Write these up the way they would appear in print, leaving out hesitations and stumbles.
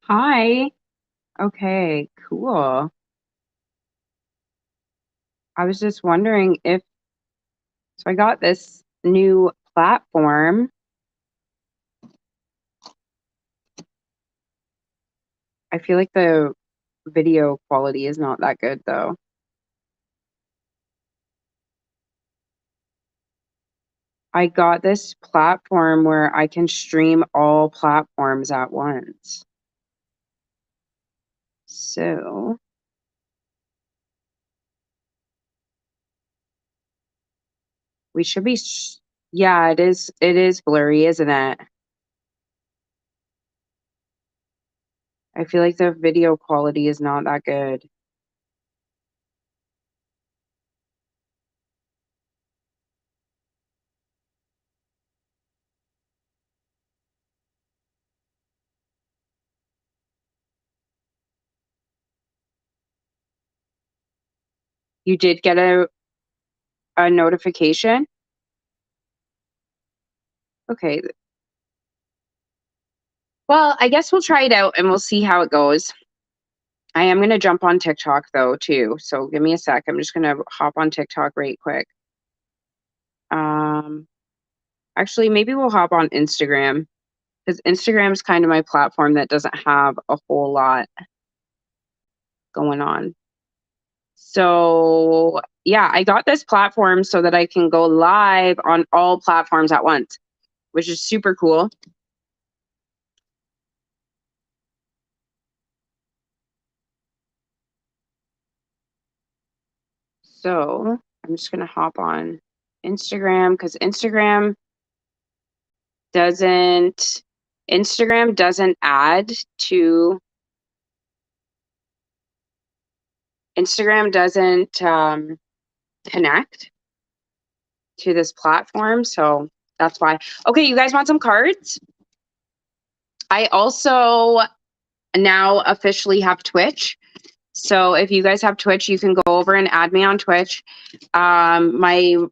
Hi. Okay, cool. I was just wondering if I got this new platform. I feel like the video quality is not that good though. I got this platform where I can stream all platforms at once. So, we should be yeah, it is blurry, isn't it? I feel like the video quality is not that good. You did get a notification? Okay. Well, I guess we'll try it out and we'll see how it goes. I am gonna jump on TikTok though too, so give me a sec. I'm just gonna hop on TikTok right quick. Um, Actually, maybe we'll hop on Instagram because Instagram's kind of my platform that doesn't have a whole lot going on. So yeah, I got this platform so that I can go live on all platforms at once, which is super cool. So I'm just gonna hop on Instagram because doesn't Instagram doesn't add to Instagram doesn't connect to this platform, so that's why. Okay, you guys want some cards? I also now officially have Twitch. So if you guys have Twitch, you can go over and add me on Twitch. My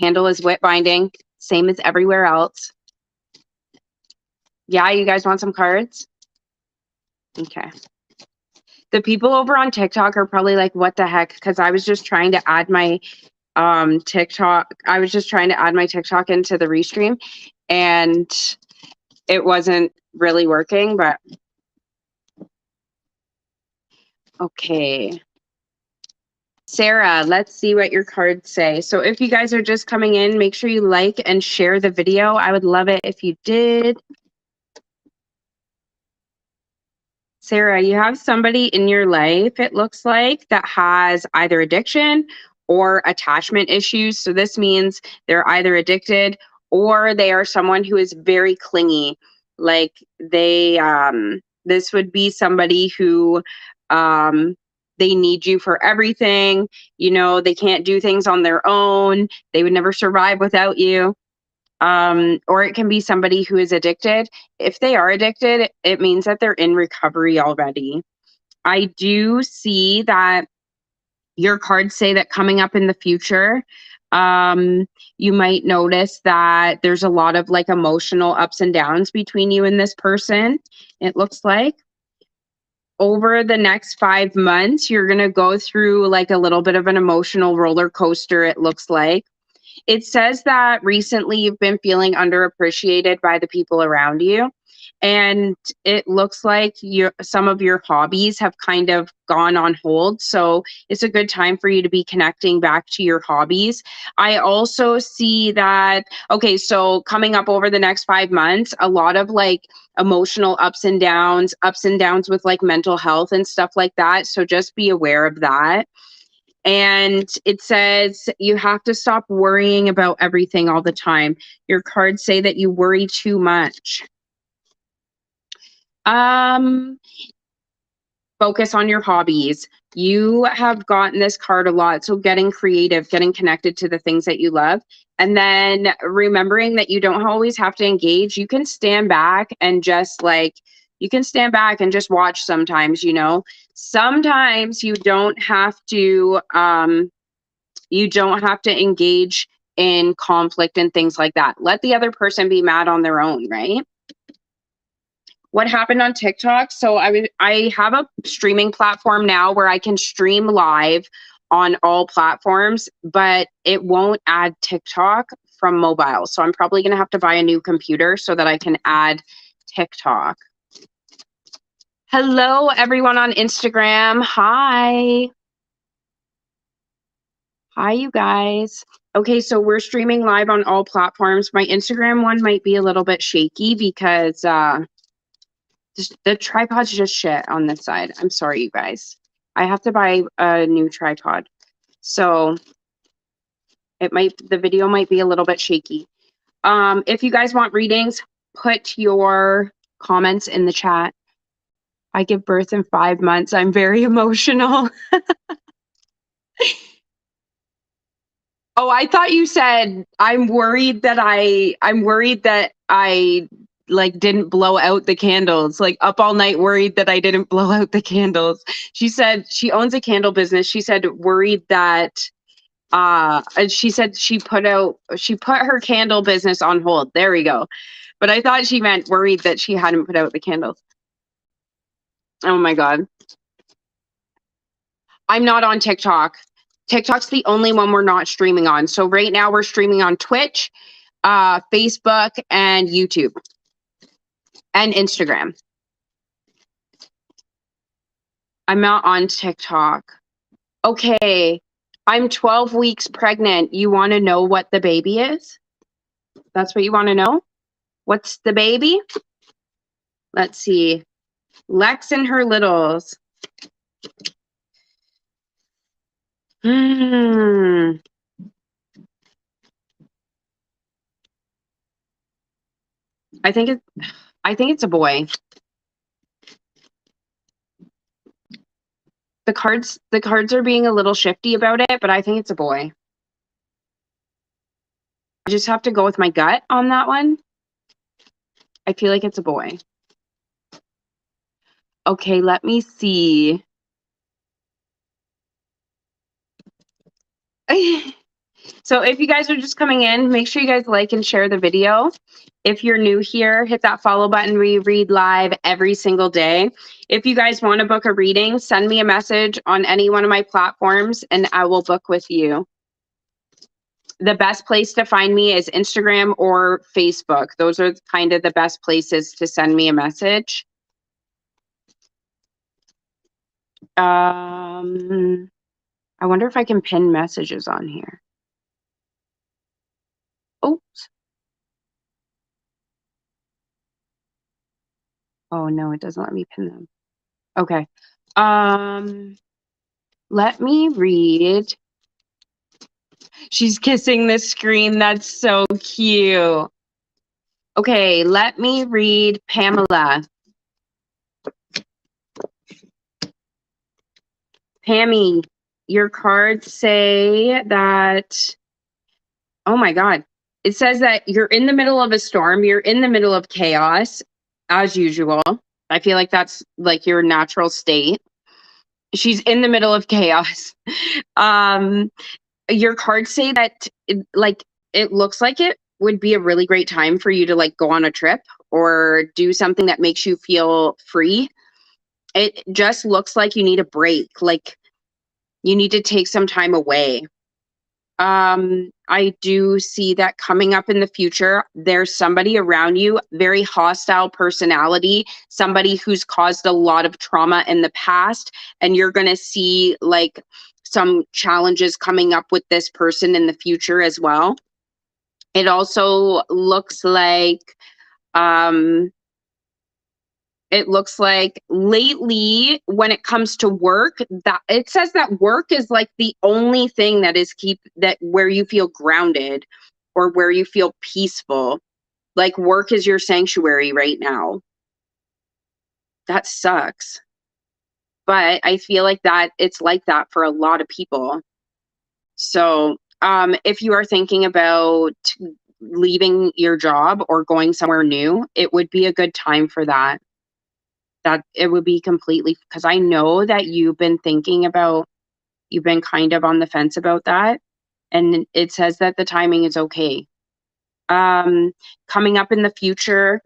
handle is Wit Binding, same as everywhere else. Yeah, you guys want some cards? Okay. The people over on TikTok are probably like, what the heck? Because I was just trying to add my TikTok. I was just trying to add my TikTok into the restream and it wasn't really working, but okay. Sarah, let's see what your cards say. So if you guys are just coming in, make sure you like and share the video. I would love it if you did. Sarah, you have somebody in your life, it looks like, that has either addiction or attachment issues. So this means they're either addicted or they are someone who is very clingy. Like this would be somebody who um, they need you for everything. You know, they can't do things on their own. They would never survive without you. Or it can be somebody who is addicted. If they are addicted, it means that they're in recovery already. I do see that your cards say that coming up in the future, you might notice that there's a lot of like emotional ups and downs between you and this person. It looks like over the next 5 months, you're going to go through like a little bit of an emotional roller coaster, it looks like. It says that recently you've been feeling underappreciated by the people around you. And it looks like some of your hobbies have kind of gone on hold. So it's a good time for you to be connecting back to your hobbies. I also see that, okay, so coming up over the next 5 months, a lot of like emotional ups and downs with like mental health and stuff like that. So just be aware of that. And it says you have to stop worrying about everything all the time. Your cards say that you worry too much. Um, Focus on your hobbies. You have gotten this card a lot. So getting creative, getting connected to the things that you love. And then remembering that you don't always have to engage. You can stand back and just like, you can stand back and just watch sometimes, you know. Sometimes you don't have to engage in conflict and things like that. Let the other person be mad on their own, right? what happened on TikTok. So I have a streaming platform now where I can stream live on all platforms, but it won't add TikTok from mobile. So I'm probably going to have to buy a new computer so that I can add TikTok. Hello, everyone on Instagram. Hi. Hi, you guys. Okay, so we're streaming live on all platforms. My Instagram one might be a little bit shaky because the tripod's just shit on this side. I'm sorry, you guys. I have to buy a new tripod. So the video might be a little bit shaky. If you guys want readings, put your comments in the chat. I give birth in 5 months. I'm very emotional. Oh, I thought you said I'm worried that I like didn't blow out the candles, like up all night worried that I didn't blow out the candles. She said she owns a candle business. She said worried that and she said she put her candle business on hold. There we go. But I thought she meant worried that she hadn't put out the candles. Oh my God. I'm not on TikTok. TikTok's the only one we're not streaming on. So right now we're streaming on Twitch, Facebook, and YouTube, and Instagram. I'm not on TikTok. Okay, I'm 12 weeks pregnant. You want to know what the baby is? That's what you want to know? What's the baby? Let's see. Lex and her littles. I think it's a boy. The cards are being a little shifty about it, but I think it's a boy. I just have to go with my gut on that one. I feel like it's a boy. Okay, let me see. So if you guys are just coming in, make sure you guys like and share the video. If you're new here, hit that follow button. We read live every single day. If you guys want to book a reading, send me a message on any one of my platforms and I will book with you. The best place to find me is Instagram or Facebook. Those are kind of the best places to send me a message. I wonder if I can pin messages on here. Oops. Oh no, it doesn't let me pin them. Okay. Let me read. She's kissing the screen. That's so cute. Okay, let me read Pamela. Pammy, your cards say that, oh my God. It says that you're in the middle of a storm. You're in the middle of chaos, as usual. I feel like that's like your natural state. She's in the middle of chaos. Your cards say that it looks like it would be a really great time for you to like go on a trip or do something that makes you feel free. It just looks like you need a break. Like you need to take some time away. I do see that coming up in the future, there's somebody around you, very hostile personality, somebody who's caused a lot of trauma in the past, and you're going to see like some challenges coming up with this person in the future as well. It also looks like lately when it comes to work, that it says that work is like the only thing that is where you feel grounded or where you feel peaceful. Like work is your sanctuary right now. That sucks. But I feel like that it's like that for a lot of people. So if you are thinking about leaving your job or going somewhere new, it would be a good time for that. That it would be completely, because I know that you've been kind of on the fence about that. And it says that the timing is okay. Coming up in the future,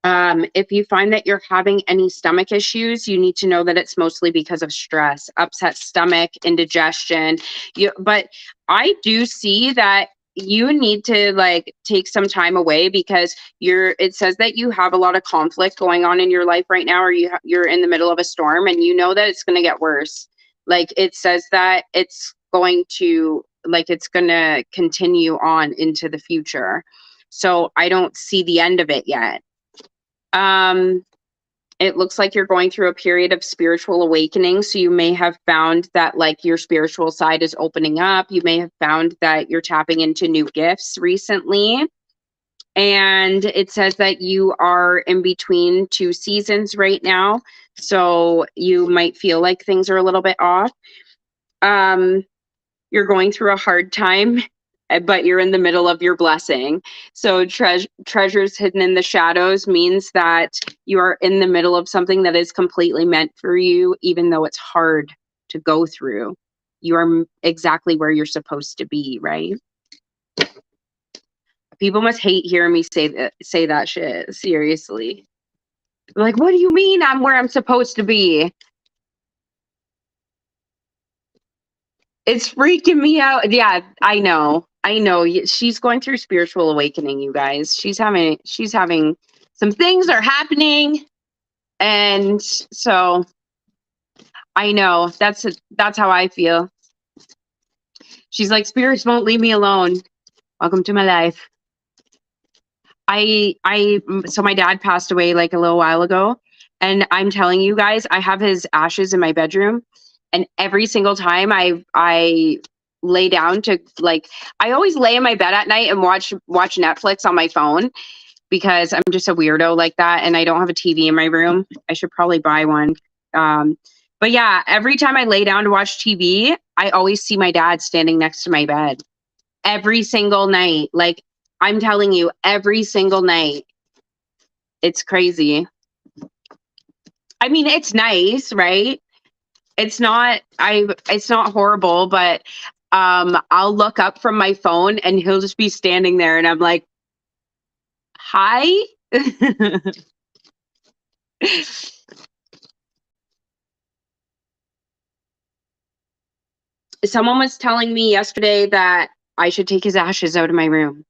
If you find that you're having any stomach issues, you need to know that it's mostly because of stress, upset stomach, indigestion. But I do see that you need to like take some time away because it says that you have a lot of conflict going on in your life right now, or you're in the middle of a storm and you know that it's going to get worse. Like it says that it's going to continue on into the future. So I don't see the end of it yet. Um, it looks like you're going through a period of spiritual awakening. So you may have found that like your spiritual side is opening up. You may have found that you're tapping into new gifts recently. And it says that you are in between two seasons right now. So you might feel like things are a little bit off. You're going through a hard time, but you're in the middle of your blessing. So treasures hidden in the shadows means that you are in the middle of something that is completely meant for you, even though it's hard to go through. You are exactly where you're supposed to be, right? People must hate hearing me say that shit. Seriously. Like, what do you mean I'm where I'm supposed to be? It's freaking me out. Yeah, I know. I know. She's going through spiritual awakening, you guys. She's having some things are happening. And so I know that's how I feel. She's like, spirits won't leave me alone. Welcome to my life. So my dad passed away like a little while ago. And I'm telling you guys, I have his ashes in my bedroom. And every single time I lay down to like, I always lay in my bed at night and watch Netflix on my phone because I'm just a weirdo like that. And I don't have a TV in my room. I should probably buy one. But yeah, every time I lay down to watch TV, I always see my dad standing next to my bed every single night. Like I'm telling you, every single night. It's crazy. I mean, it's nice, right? It's not horrible, but I'll look up from my phone and he'll just be standing there and I'm like, "Hi?" Someone was telling me yesterday that I should take his ashes out of my room.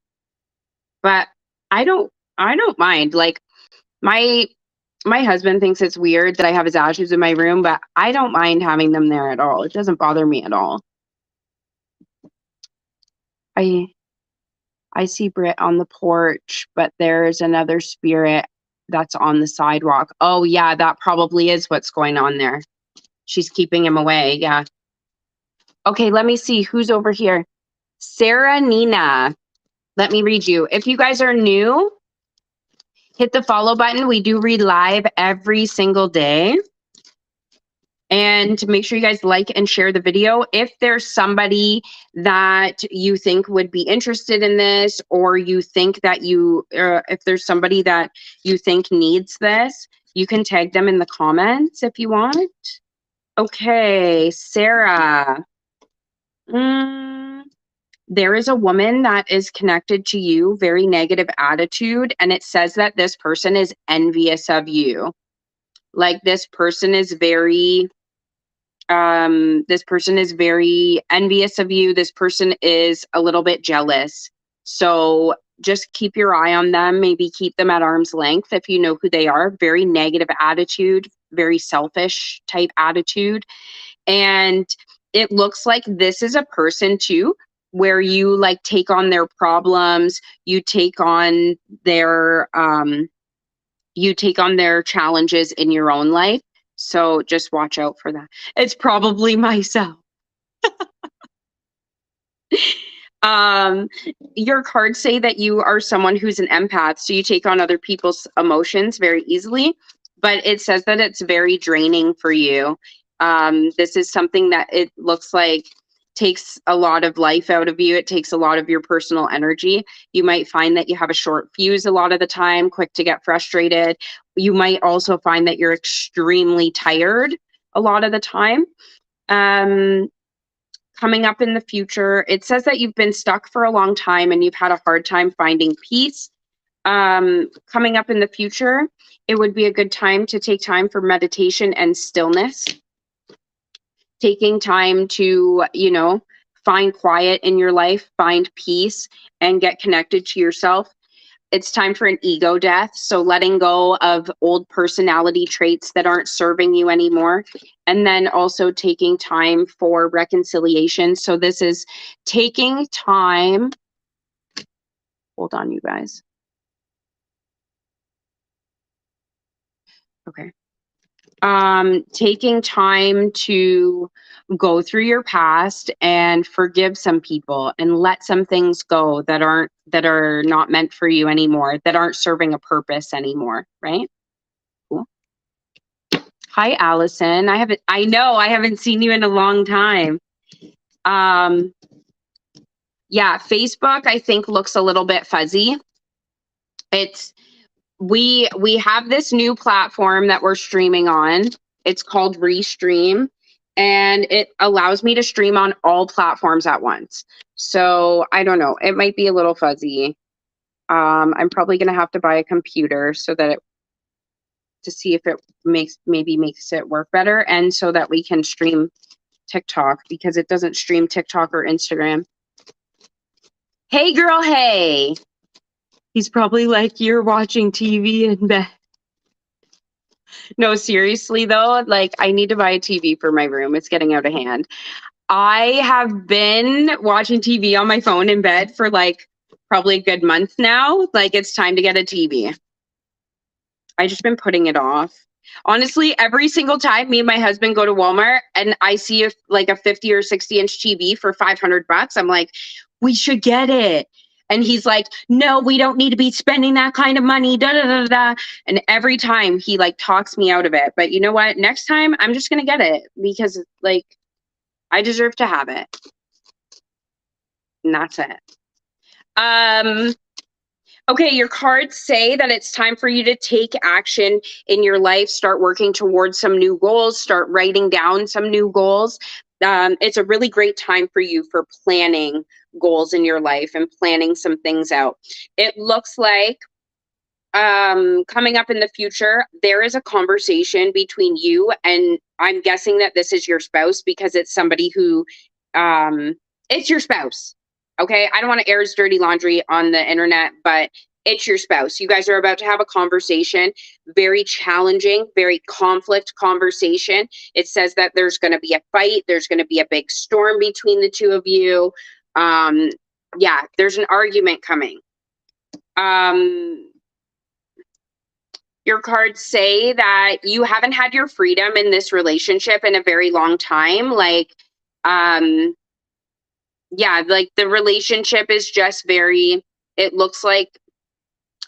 But I don't mind. Like my my husband thinks it's weird that I have his ashes in my room, but I don't mind having them there at all. It doesn't bother me at all. I I see Britt on the porch, but there's another spirit that's on the sidewalk. Oh yeah, that probably is what's going on there. She's keeping him away. Yeah. Okay, let me see who's over here. Sarah Nina. Let me read you. If you guys are new, hit the follow button. We do read live every single day. And make sure you guys like and share the video. If there's somebody that you think would be interested in this, or you think that if there's somebody that you think needs this, you can tag them in the comments if you want. Okay, Sarah. There is a woman that is connected to you, very negative attitude, and it says that this person is envious of you. Like this person is very envious of you. This person is a little bit jealous. So just keep your eye on them, maybe keep them at arm's length if you know who they are. Very negative attitude, very selfish type attitude. And it looks like this is a person too where you like take on their problems, you take on their challenges in your own life. So just watch out for that. It's probably myself. Your cards say that you are someone who's an empath, so you take on other people's emotions very easily, but it says that it's very draining for you. This is something that it looks like takes a lot of life out of you. It takes a lot of your personal energy. You might find that you have a short fuse a lot of the time, quick to get frustrated. You might also find that you're extremely tired a lot of the time. Coming up in the future, it says that you've been stuck for a long time and you've had a hard time finding peace. Coming up in the future, it would be a good time to take time for meditation and stillness. Taking time to, find quiet in your life, find peace, and get connected to yourself. It's time for an ego death. So letting go of old personality traits that aren't serving you anymore. And then also taking time for reconciliation. So this is taking time. Hold on, you guys. Okay. Taking time to go through your past and forgive some people and let some things go that are not meant for you anymore, that aren't serving a purpose anymore, right? Cool. Hi, Allison. I know I haven't seen you in a long time. Yeah, Facebook I think looks a little bit fuzzy. We have this new platform that we're streaming on. It's called Restream, and it allows me to stream on all platforms at once. So I don't know. It might be a little fuzzy. I'm probably gonna have to buy a computer to see if it makes it work better, and so that we can stream TikTok, because it doesn't stream TikTok or Instagram. Hey girl, hey. He's probably like, you're watching TV in bed. No, seriously though, like I need to buy a TV for my room. It's getting out of hand. I have been watching TV on my phone in bed for like probably a good month now. Like it's time to get a TV. I just been putting it off. Honestly, every single time me and my husband go to Walmart and I see like a 50 or 60-inch TV for $500, I'm like, we should get it. And he's like, no, we don't need to be spending that kind of money. Da, da, da, da. And every time he like talks me out of it. But you know what? Next time I'm just going to get it because like I deserve to have it. And that's it. Okay, your cards say that it's time for you to take action in your life, start working towards some new goals, start writing down some new goals. It's a really great time for you for planning goals in your life and planning some things out. It looks like coming up in the future, there is a conversation between you and I'm guessing that this is your spouse because it's somebody who, it's your spouse. Okay. I don't want to air his dirty laundry on the internet, but it's your spouse. You guys are about to have a conversation, very challenging, very conflict conversation. It says that there's going to be a fight. There's going to be a big storm between the two of you. Yeah, there's an argument coming. Your cards say that you haven't had your freedom in this relationship in a very long time. Like, yeah, like the relationship is just it looks like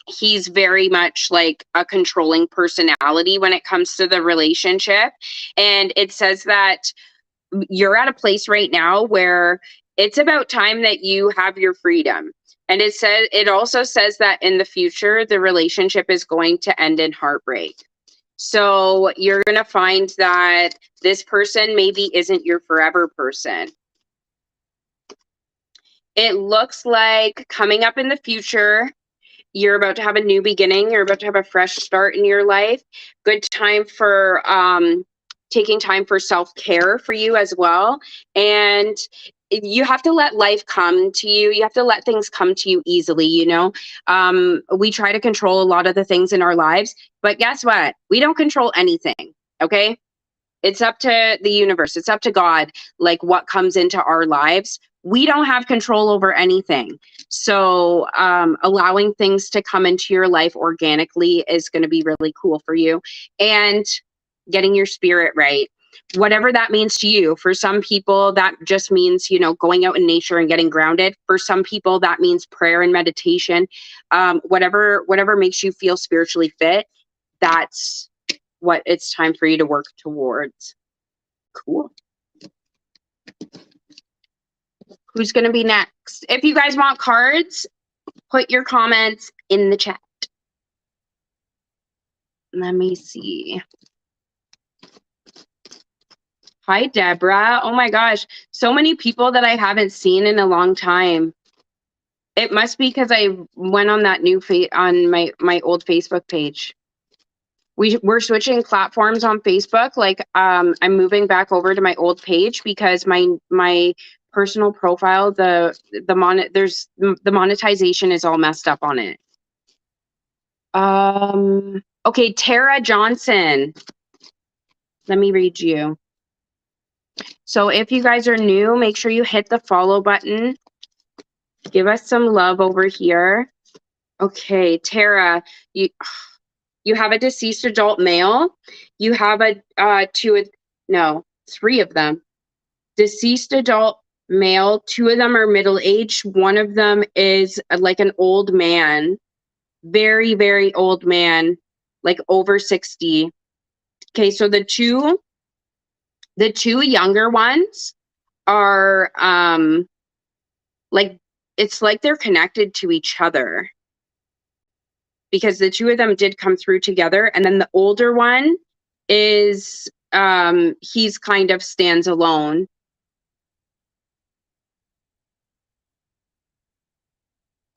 he's very much like a controlling personality when it comes to the relationship. And it says that you're at a place right now where it's about time that you have your freedom. And it also says that in the future, the relationship is going to end in heartbreak. So you're going to find that this person maybe isn't your forever person. It looks like coming up in the future, you're about to have a new beginning. You're about to have a fresh start in your life. Good time for taking time for self-care for you as well. And you have to let life come to you. You have to let things come to you easily, you know? We try to control a lot of the things in our lives, but guess what? We don't control anything, okay? It's up to the universe. It's up to God, like what comes into our lives. We don't have control over anything. So allowing things to come into your life organically is going to be really cool for you. And getting your spirit right, whatever that means to you. For some people, that just means, going out in nature and getting grounded. For some people, that means prayer and meditation. Whatever makes you feel spiritually fit, that's what it's time for you to work towards. Cool. Who's going to be next? If you guys want cards, put your comments in the chat. Let me see. Hi, Deborah. Oh my gosh. So many people that I haven't seen in a long time. It must be because I went on that new on my old Facebook page. We're switching platforms on Facebook. Like I'm moving back over to my old page because my personal profile, the monetization is all messed up on it. Okay, Tara Johnson. Let me read you. So if you guys are new, make sure you hit the follow button. Give us some love over here. Okay, Tara, you have a deceased adult male. You have three of them. Deceased adult male, two of them are middle-aged. One of them is like an old man, very, very old man, like over 60. Okay, so the two younger ones are like, it's like they're connected to each other because the two of them did come through together. And then the older one is he's kind of stands alone.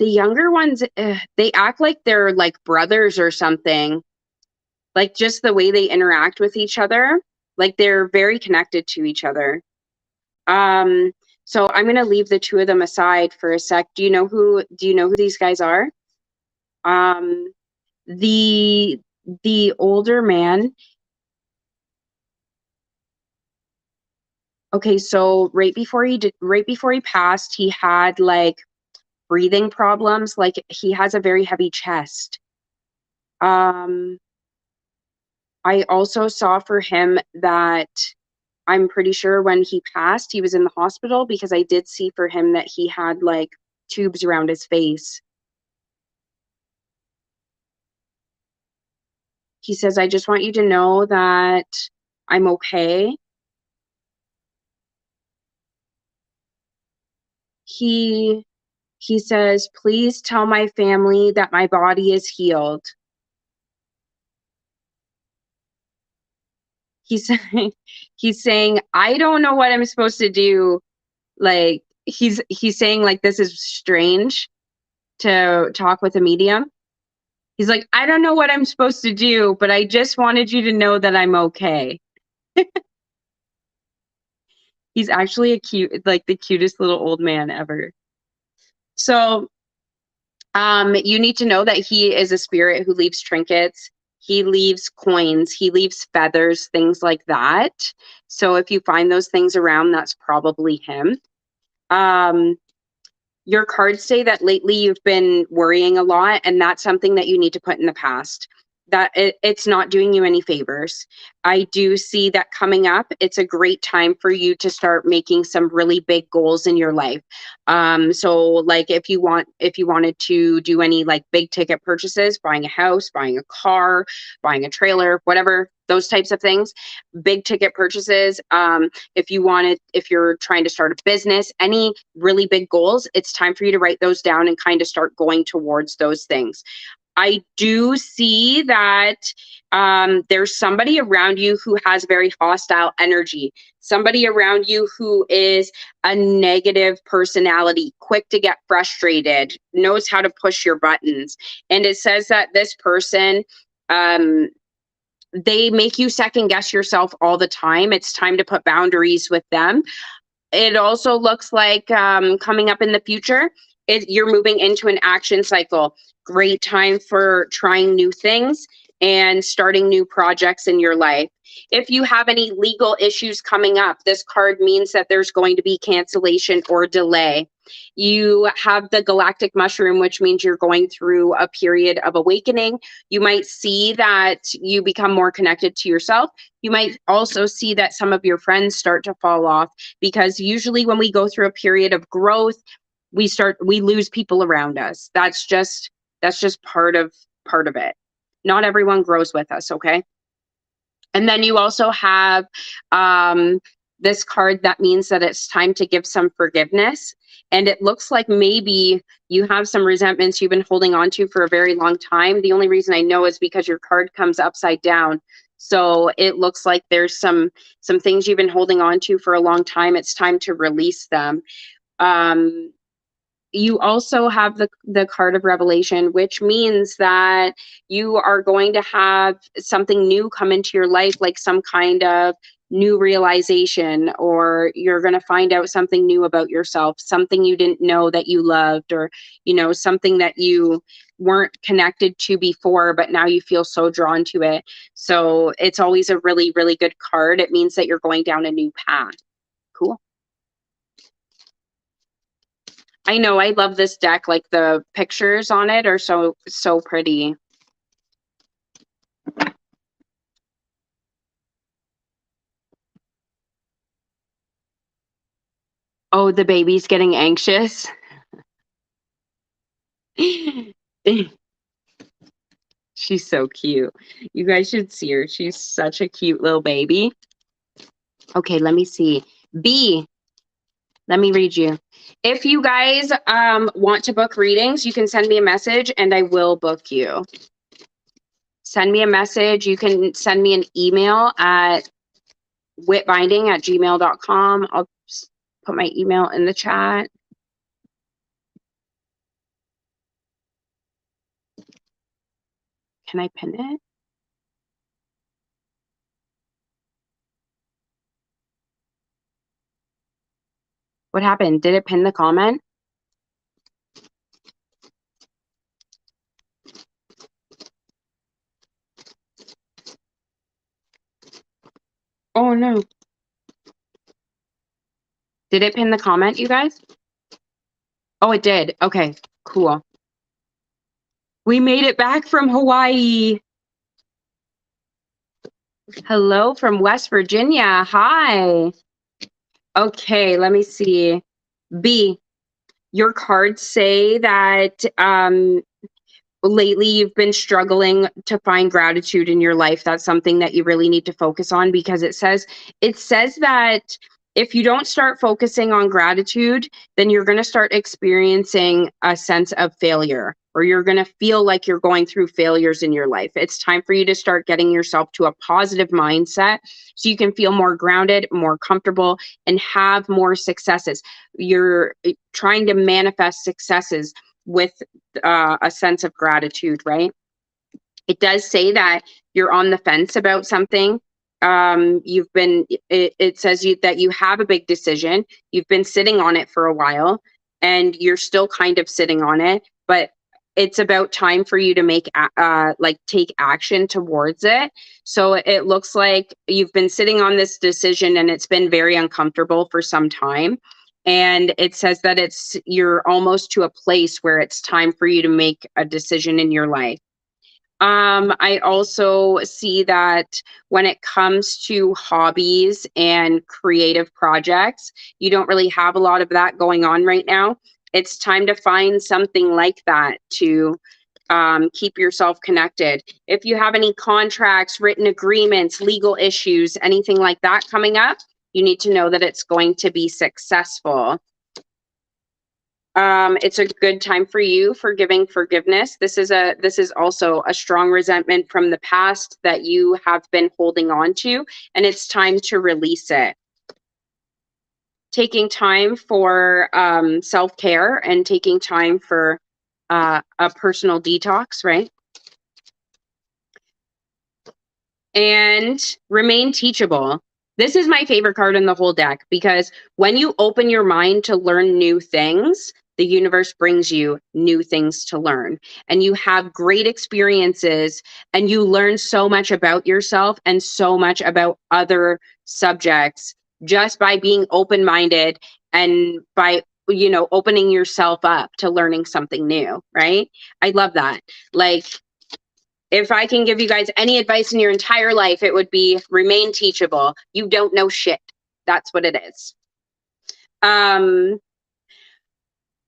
The younger ones, they act like they're like brothers or something. Like just the way they interact with each other, like they're very connected to each other. So I'm gonna leave the two of them aside for a sec. Do you know who these guys are? The older man. Okay, so right before he passed, he had like breathing problems. Like he has a very heavy chest. I also saw for him that I'm pretty sure when he passed, he was in the hospital because I did see for him that he had like tubes around his face. He says, I just want you to know that I'm okay. He says, please tell my family that my body is healed. He's saying, I don't know what I'm supposed to do. Like he's saying like this is strange to talk with a medium. He's like, I don't know what I'm supposed to do, but I just wanted you to know that I'm okay. He's actually like the cutest little old man ever. So you need to know that he is a spirit who leaves trinkets. He leaves coins. He leaves feathers, things like that. So if you find those things around, that's probably him. Your cards say that lately you've been worrying a lot, and that's something that you need to put in the past. That it's not doing you any favors. I do see that coming up. It's a great time for you to start making some really big goals in your life. So like if you wanted to do any like big ticket purchases, buying a house, buying a car, buying a trailer, whatever, those types of things, big ticket purchases. If you're trying to start a business, any really big goals, it's time for you to write those down and kind of start going towards those things. I do see that there's somebody around you who has very hostile energy, somebody around you who is a negative personality, quick to get frustrated, knows how to push your buttons. And it says that this person, they make you second guess yourself all the time. It's time to put boundaries with them. It also looks like coming up in the future, you're moving into an action cycle. Great time for trying new things and starting new projects in your life. If you have any legal issues coming up, this card means that there's going to be cancellation or delay. You have the galactic mushroom, which means you're going through a period of awakening. You might see that you become more connected to yourself. You might also see that some of your friends start to fall off, because usually when we go through a period of growth, we lose people around us. That's just part of it. Not everyone grows with us, okay? And then you also have this card that means that it's time to give some forgiveness. And it looks like maybe you have some resentments you've been holding on to for a very long time. The only reason I know is because your card comes upside down. So it looks like there's some things you've been holding on to for a long time. It's time to release them. you also have the card of revelation, which means that you are going to have something new come into your life, like some kind of new realization, or you're going to find out something new about yourself, something you didn't know that you loved, or something that you weren't connected to before, but now you feel so drawn to it. So it's always a really, really good card. It means that you're going down a new path. Cool. I know, I love this deck. Like, the pictures on it are so pretty. Oh, the baby's getting anxious. She's so cute. You guys should see her. She's such a cute little baby. Okay, let me see. B, let me read you. If you guys want to book readings, you can send me a message and I will book you. Send me a message. You can send me an email at witbinding@gmail.com. I'll put my email in the chat. Can I pin it? What happened? Did it pin the comment? Oh no. Did it pin the comment, you guys? Oh, it did. Okay, cool. We made it back from Hawaii. Hello from West Virginia. Hi. Okay, let me see. B, your cards say that lately you've been struggling to find gratitude in your life. That's something that you really need to focus on, because it says that if you don't start focusing on gratitude, then you're going to start experiencing a sense of failure, or you're going to feel like you're going through failures in your life. It's time for you to start getting yourself to a positive mindset so you can feel more grounded, more comfortable, and have more successes. You're trying to manifest successes with a sense of gratitude, right? It does say that you're on the fence about something. It says that you have a big decision. You've been sitting on it for a while and you're still kind of sitting on it, but it's about time for you to take action towards it. So it looks like you've been sitting on this decision and it's been very uncomfortable for some time. And it says that you're almost to a place where it's time for you to make a decision in your life. I also see that when it comes to hobbies and creative projects, you don't really have a lot of that going on right now. It's time to find something like that to keep yourself connected. If you have any contracts, written agreements, legal issues, anything like that coming up, you need to know that it's going to be successful. It's a good time for you for giving forgiveness. This is also a strong resentment from the past that you have been holding on to, and it's time to release it. Taking time for self-care and taking time for a personal detox, right? And remain teachable. This is my favorite card in the whole deck, because when you open your mind to learn new things, the universe brings you new things to learn, and you have great experiences, and you learn so much about yourself and so much about other subjects just by being open-minded and by opening yourself up to learning something new, right? I love that. Like, if I can give you guys any advice in your entire life, it would be remain teachable. You don't know shit. That's what it is.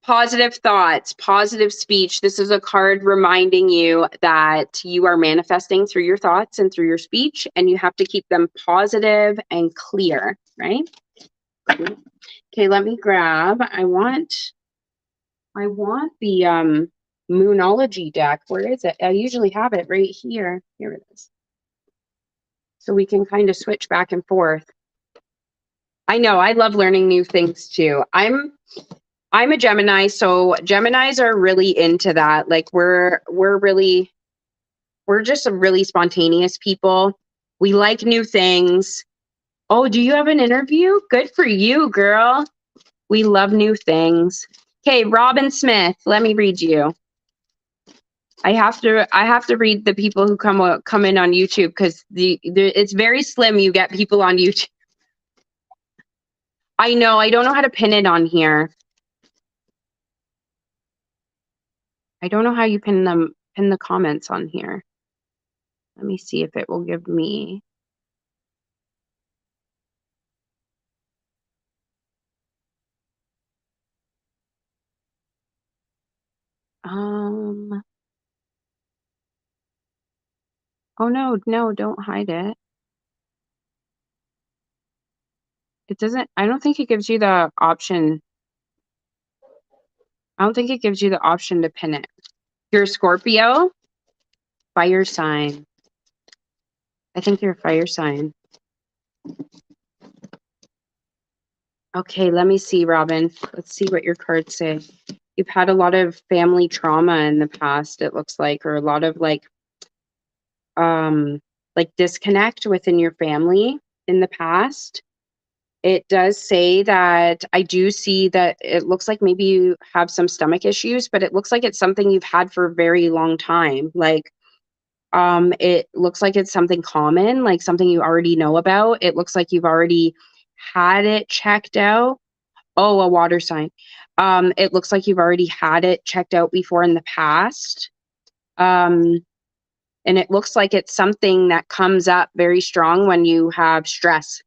Positive thoughts, positive speech. This is a card reminding you that you are manifesting through your thoughts and through your speech, and you have to keep them positive and clear, right? Okay, let me grab. I want the Moonology deck. Where is it? I usually have it right here. Here it is. So we can kind of switch back and forth. I know, I love learning new things too. I'm a Gemini, so Geminis are really into that. Like we're just a really spontaneous people. We like new things. Oh, do you have an interview? Good for you, girl. We love new things. Okay, Robin Smith, let me read you. I have to read the people who come in on YouTube because it's very slim. You get people on YouTube. I know. I don't know how to pin it on here. I don't know how you pin the comments on here. Let me see if it will give me. Um. Oh no, don't hide it. It doesn't. I don't think it gives you the option. I don't think it gives you the option to pin it. You're a Scorpio, fire sign. I think you're a fire sign. Okay, let me see, Robin. Let's see what your cards say. You've had a lot of family trauma in the past, it looks like, or a lot of like disconnect within your family in the past. It does say that I do see that it looks like maybe you have some stomach issues, but it looks like it's something you've had for a very long time. Like it looks like it's something common, like something you already know about. It looks like you've already had it checked out. Oh, a water sign. It looks like you've already had it checked out before in the past. Um, and it looks like it's something that comes up very strong when you have stress.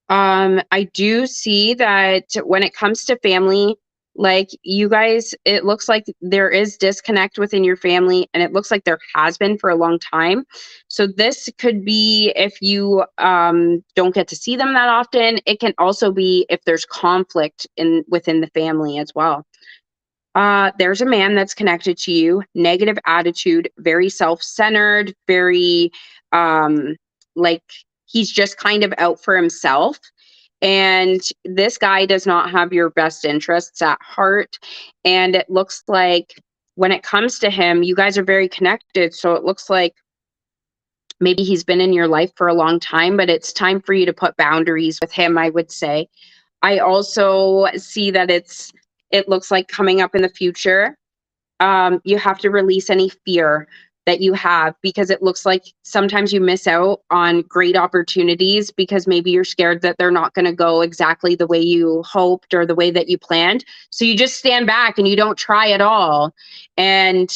I do see that when it comes to family, like you guys, it looks like there is disconnect within your family, and it looks like there has been for a long time. So this could be if you don't get to see them that often. It can also be if there's conflict in within the family as well. There's a man that's connected to you, negative attitude, very self-centered, very like he's just kind of out for himself. And this guy does not have your best interests at heart. And it looks like when it comes to him, you guys are very connected. So it looks like maybe he's been in your life for a long time, but it's time for you to put boundaries with him, I would say. I also see that it looks like coming up in the future, you have to release any fear that you have because it looks like sometimes you miss out on great opportunities because maybe you're scared that they're not going to go exactly the way you hoped or the way that you planned. So you just stand back and you don't try at all. And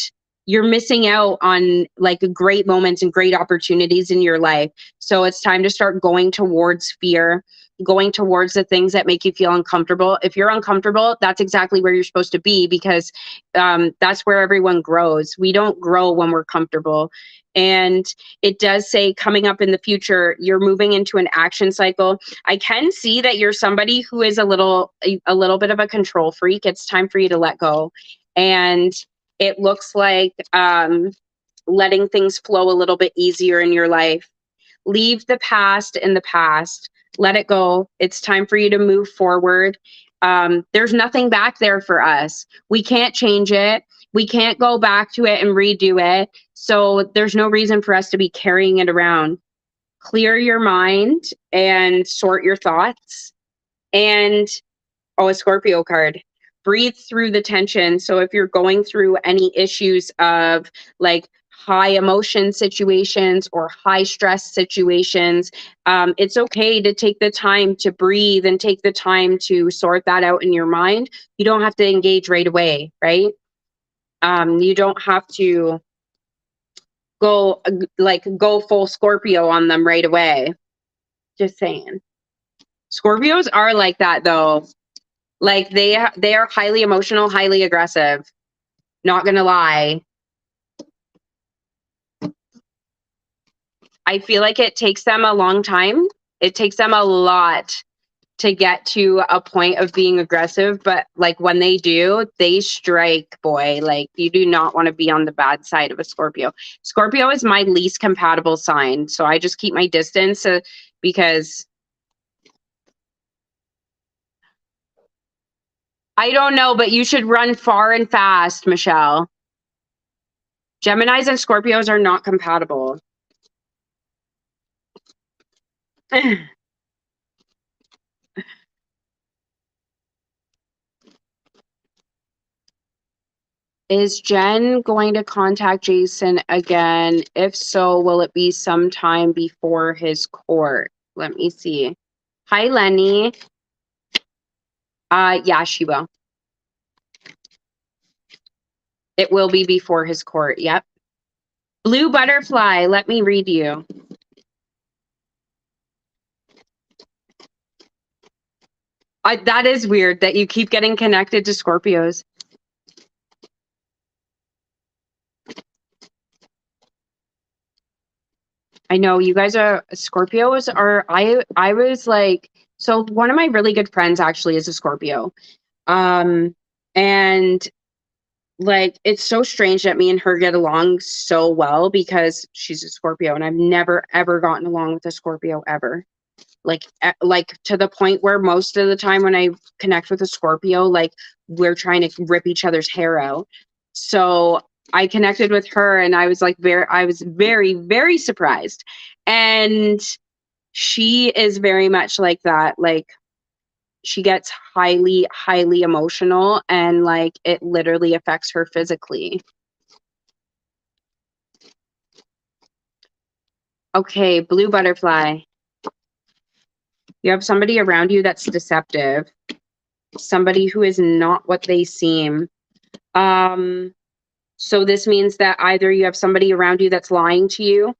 you're missing out on like great moments and great opportunities in your life. So it's time to start going towards fear, going towards the things that make you feel uncomfortable. If you're uncomfortable, that's exactly where you're supposed to be because that's where everyone grows. We don't grow when we're comfortable. And it does say coming up in the future, you're moving into an action cycle. I can see that you're somebody who is a little bit of a control freak. It's time for you to let go. And it looks like letting things flow a little bit easier in your life. Leave the past in the past. Let it go. It's time for you to move forward. There's nothing back there for us. We can't change it. We can't go back to it and redo it. So there's no reason for us to be carrying it around. Clear your mind and sort your thoughts. And oh, a Scorpio card. Breathe through the tension. So if you're going through any issues of like high emotion situations or high stress situations, it's okay to take the time to breathe and take the time to sort that out in your mind. You don't have to engage right away, right? You don't have to go full Scorpio on them right away. Just saying. Scorpios are like that though. Like they are highly emotional, highly aggressive. Not gonna lie. I feel like it takes them a long time. It takes them a lot to get to a point of being aggressive, but like when they do, they strike, boy. Like you do not want to be on the bad side of a Scorpio. Scorpio is my least compatible sign, so I just keep my distance because I don't know, but you should run far and fast, Michelle. Geminis and Scorpios are not compatible. Is Jen going to contact Jason again? If so, will it be sometime before his court? Let me see. Hi, Lenny. Yeah, she will. It will be before his court. Yep. Blue butterfly, let me read you. That is weird that you keep getting connected to Scorpios. I know you guys are Scorpios are I was like, so one of my really good friends actually is a Scorpio. And like it's so strange that me and her get along so well because she's a Scorpio and I've never ever gotten along with a Scorpio ever. Like to the point where most of the time when I connect with a Scorpio, like we're trying to rip each other's hair out. So I connected with her and I was very, very surprised. And she is very much like that. Like she gets highly, highly emotional and like it literally affects her physically. Okay, blue butterfly. You have somebody around you that's deceptive, somebody who is not what they seem. So this means that either you have somebody around you that's lying to you,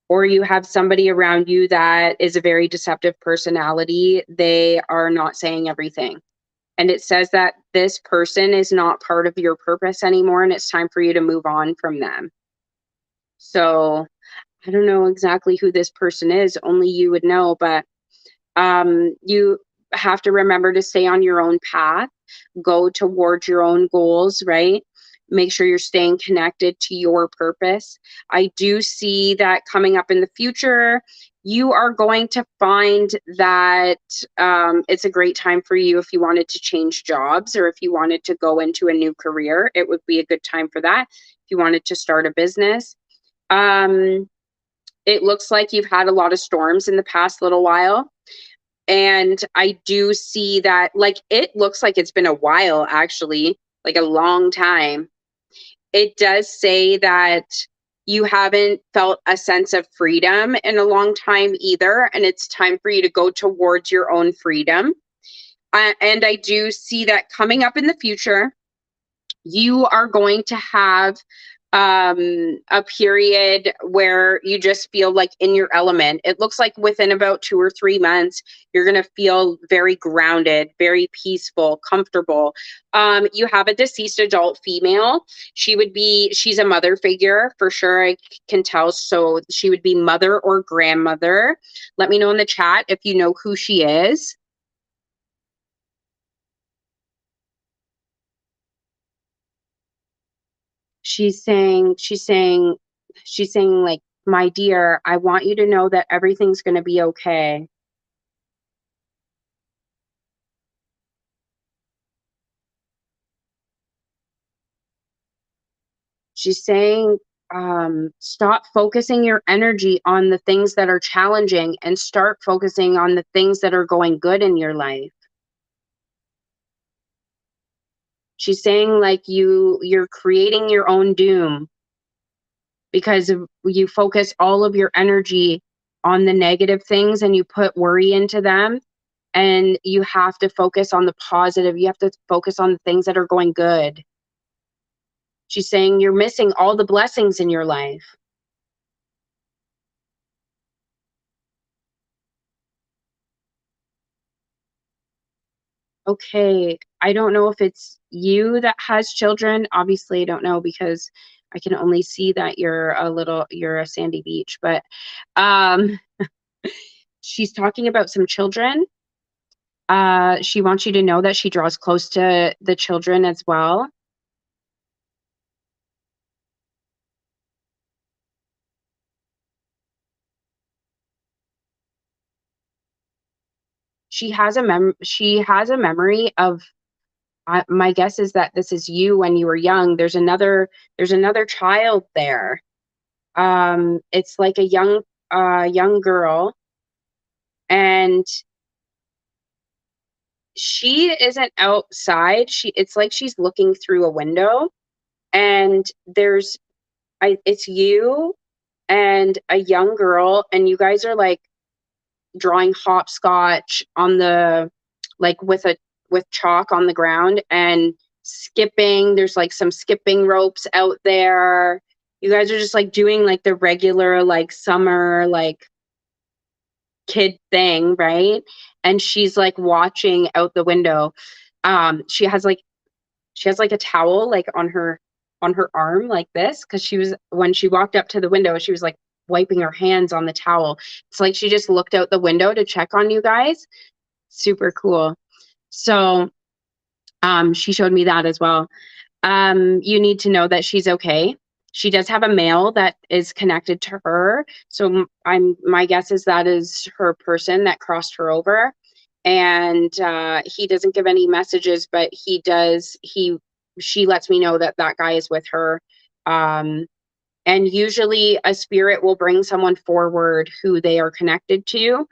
or you have somebody around you that is a very deceptive personality. They are not saying everything. And it says that this person is not part of your purpose anymore, and it's time for you to move on from them. So I don't know exactly who this person is, only you would know, but you have to remember to stay on your own path, go towards your own goals, right? Make sure you're staying connected to your purpose. I do see that coming up in the future, you are going to find that it's a great time for you if you wanted to change jobs or if you wanted to go into a new career. It would be a good time for that. If you wanted to start a business, it looks like you've had a lot of storms in the past little while. And I do see that, like, it looks like it's been a while, actually, like a long time. It does say that you haven't felt a sense of freedom in a long time either. And it's time for you to go towards your own freedom. And I do see that coming up in the future, you are going to have a period where you just feel like in your element. It looks like within about 2 or 3 months, you're going to feel very grounded, very peaceful, comfortable. You have a deceased adult female. She's a mother figure for sure. I can tell. So she would be mother or grandmother. Let me know in the chat if you know who she is. She's saying like, my dear, I want you to know that everything's going to be okay. She's saying, stop focusing your energy on the things that are challenging and start focusing on the things that are going good in your life. She's saying like you're creating your own doom because you focus all of your energy on the negative things and you put worry into them, and you have to focus on the positive. You have to focus on the things that are going good. She's saying you're missing all the blessings in your life. Okay, I don't know if it's you that has children. Obviously, I don't know because I can only see that you're a sandy beach, but um she's talking about some children. She wants you to know that she draws close to the children as well. She has a memory of My guess is that this is you when you were young. There's another child there. It's like a young girl, and she isn't outside. It's like she's looking through a window, and it's you and a young girl, and you guys are like drawing hopscotch on the like with chalk on the ground and skipping. There's like some skipping ropes out there. You guys are just like doing like the regular like summer like kid thing, right? And she's like watching out the window. She has like a towel like on her arm like this, because when she walked up to the window, she was like wiping her hands on the towel. It's like she just looked out the window to check on you guys. Super cool. So she showed me that as well. You need to know that she's okay. She does have a male that is connected to her. So my guess is that is her person that crossed her over. And he doesn't give any messages, but she lets me know that that guy is with her. And usually a spirit will bring someone forward who they are connected to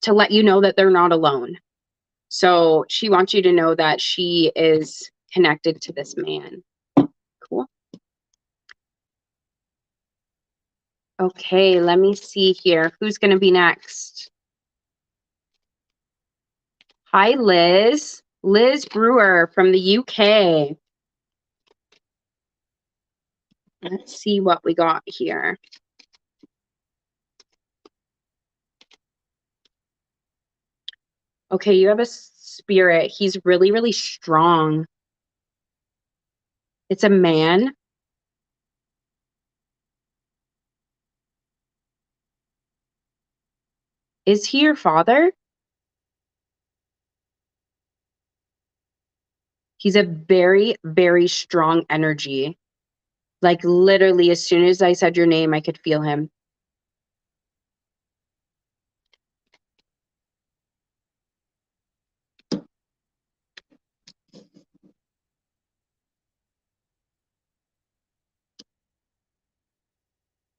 let you know that they're not alone. So she wants you to know that she is connected to this man. Cool. Okay, let me see here. Who's going to be next? Hi, Liz. Liz Brewer from the UK. Let's see what we got here. Okay, you have a spirit. He's really, really strong. It's a man. Is he your father? He's a very, very strong energy. Like literally, as soon as I said your name, I could feel him.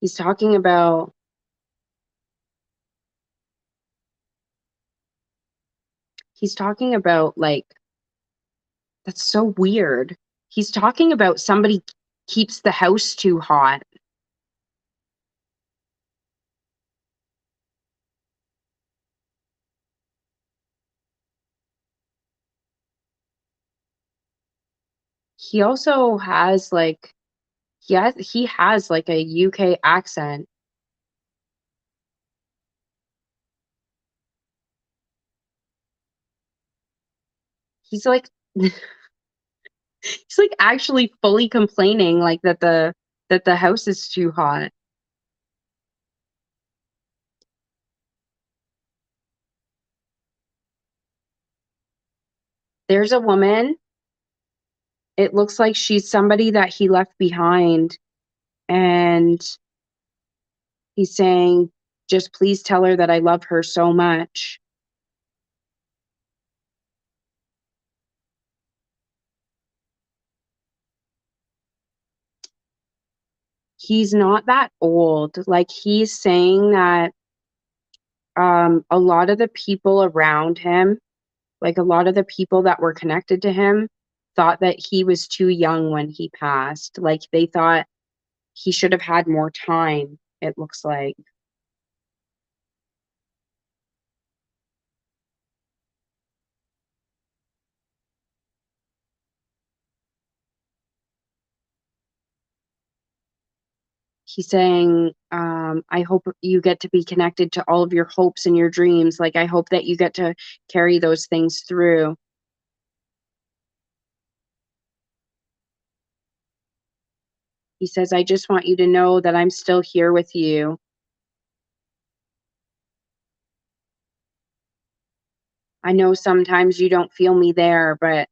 He's talking about like, that's so weird. He's talking about somebody keeps the house too hot. He also has like he has like a UK accent. He's like he's like actually fully complaining like that the house is too hot. There's a woman. It looks like she's somebody that he left behind, and he's saying, just please tell her that I love her so much. He's not that old. Like he's saying that a lot of the people around him, like a lot of the people that were connected to him, thought that he was too young when he passed. Like they thought he should have had more time, it looks like. He's saying, I hope you get to be connected to all of your hopes and your dreams. Like, I hope that you get to carry those things through. He says, I just want you to know that I'm still here with you. I know sometimes you don't feel me there, but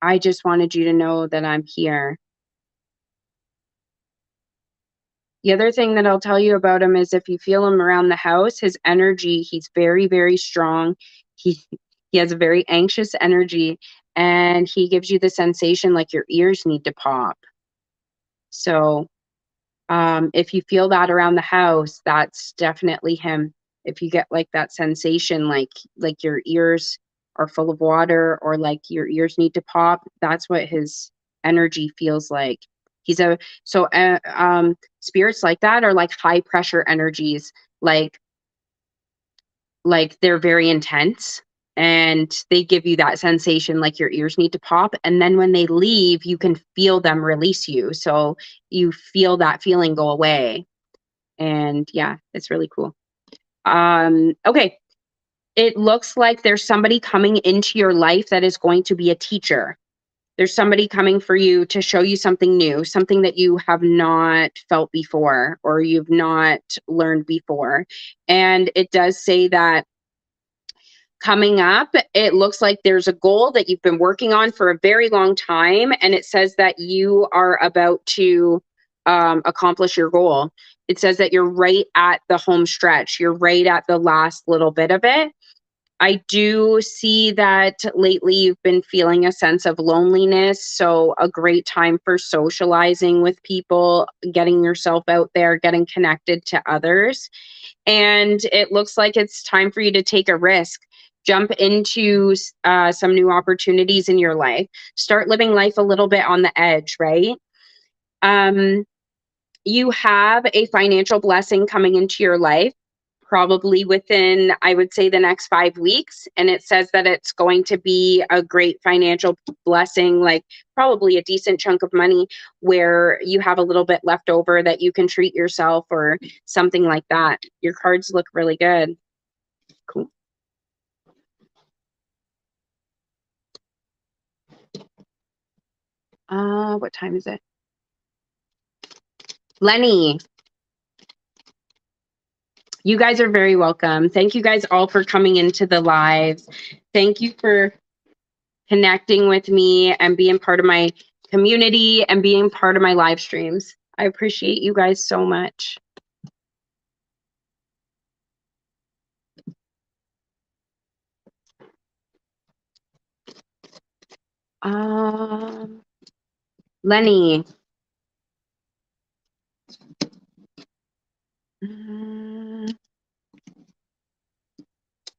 I just wanted you to know that I'm here. The other thing that I'll tell you about him is if you feel him around the house, his energy, he's very, very strong. He he has a very anxious energy, and he gives you the sensation like your ears need to pop. So if you feel that around the house, that's definitely him. If you get like that sensation, like your ears are full of water or like your ears need to pop, that's what his energy feels like. He's a so spirits like that are like high pressure energies, like they're very intense and they give you that sensation like your ears need to pop, and then when they leave you can feel them release you, so you feel that feeling go away. And yeah, it's really cool. Okay, it looks like there's somebody coming into your life that is going to be a teacher. There's somebody coming for you to show you something new, something that you have not felt before or you've not learned before. And it does say that coming up, it looks like there's a goal that you've been working on for a very long time, and it says that you are about to accomplish your goal. It says that you're right at the home stretch, you're right at the last little bit of it. I do see that lately you've been feeling a sense of loneliness, so a great time for socializing with people, getting yourself out there, getting connected to others. And it looks like it's time for you to take a risk, jump into some new opportunities in your life, start living life a little bit on the edge, right? Um, you have a financial blessing coming into your life, probably within, I would say, the next 5 weeks. And it says that it's going to be a great financial blessing, like probably a decent chunk of money where you have a little bit left over that you can treat yourself or something like that. Your cards look really good. Cool. What time is it? Lenny, you guys are very welcome. Thank you guys all for coming into the lives. Thank you for connecting with me and being part of my community and being part of my live streams. I appreciate you guys so much. Lenny.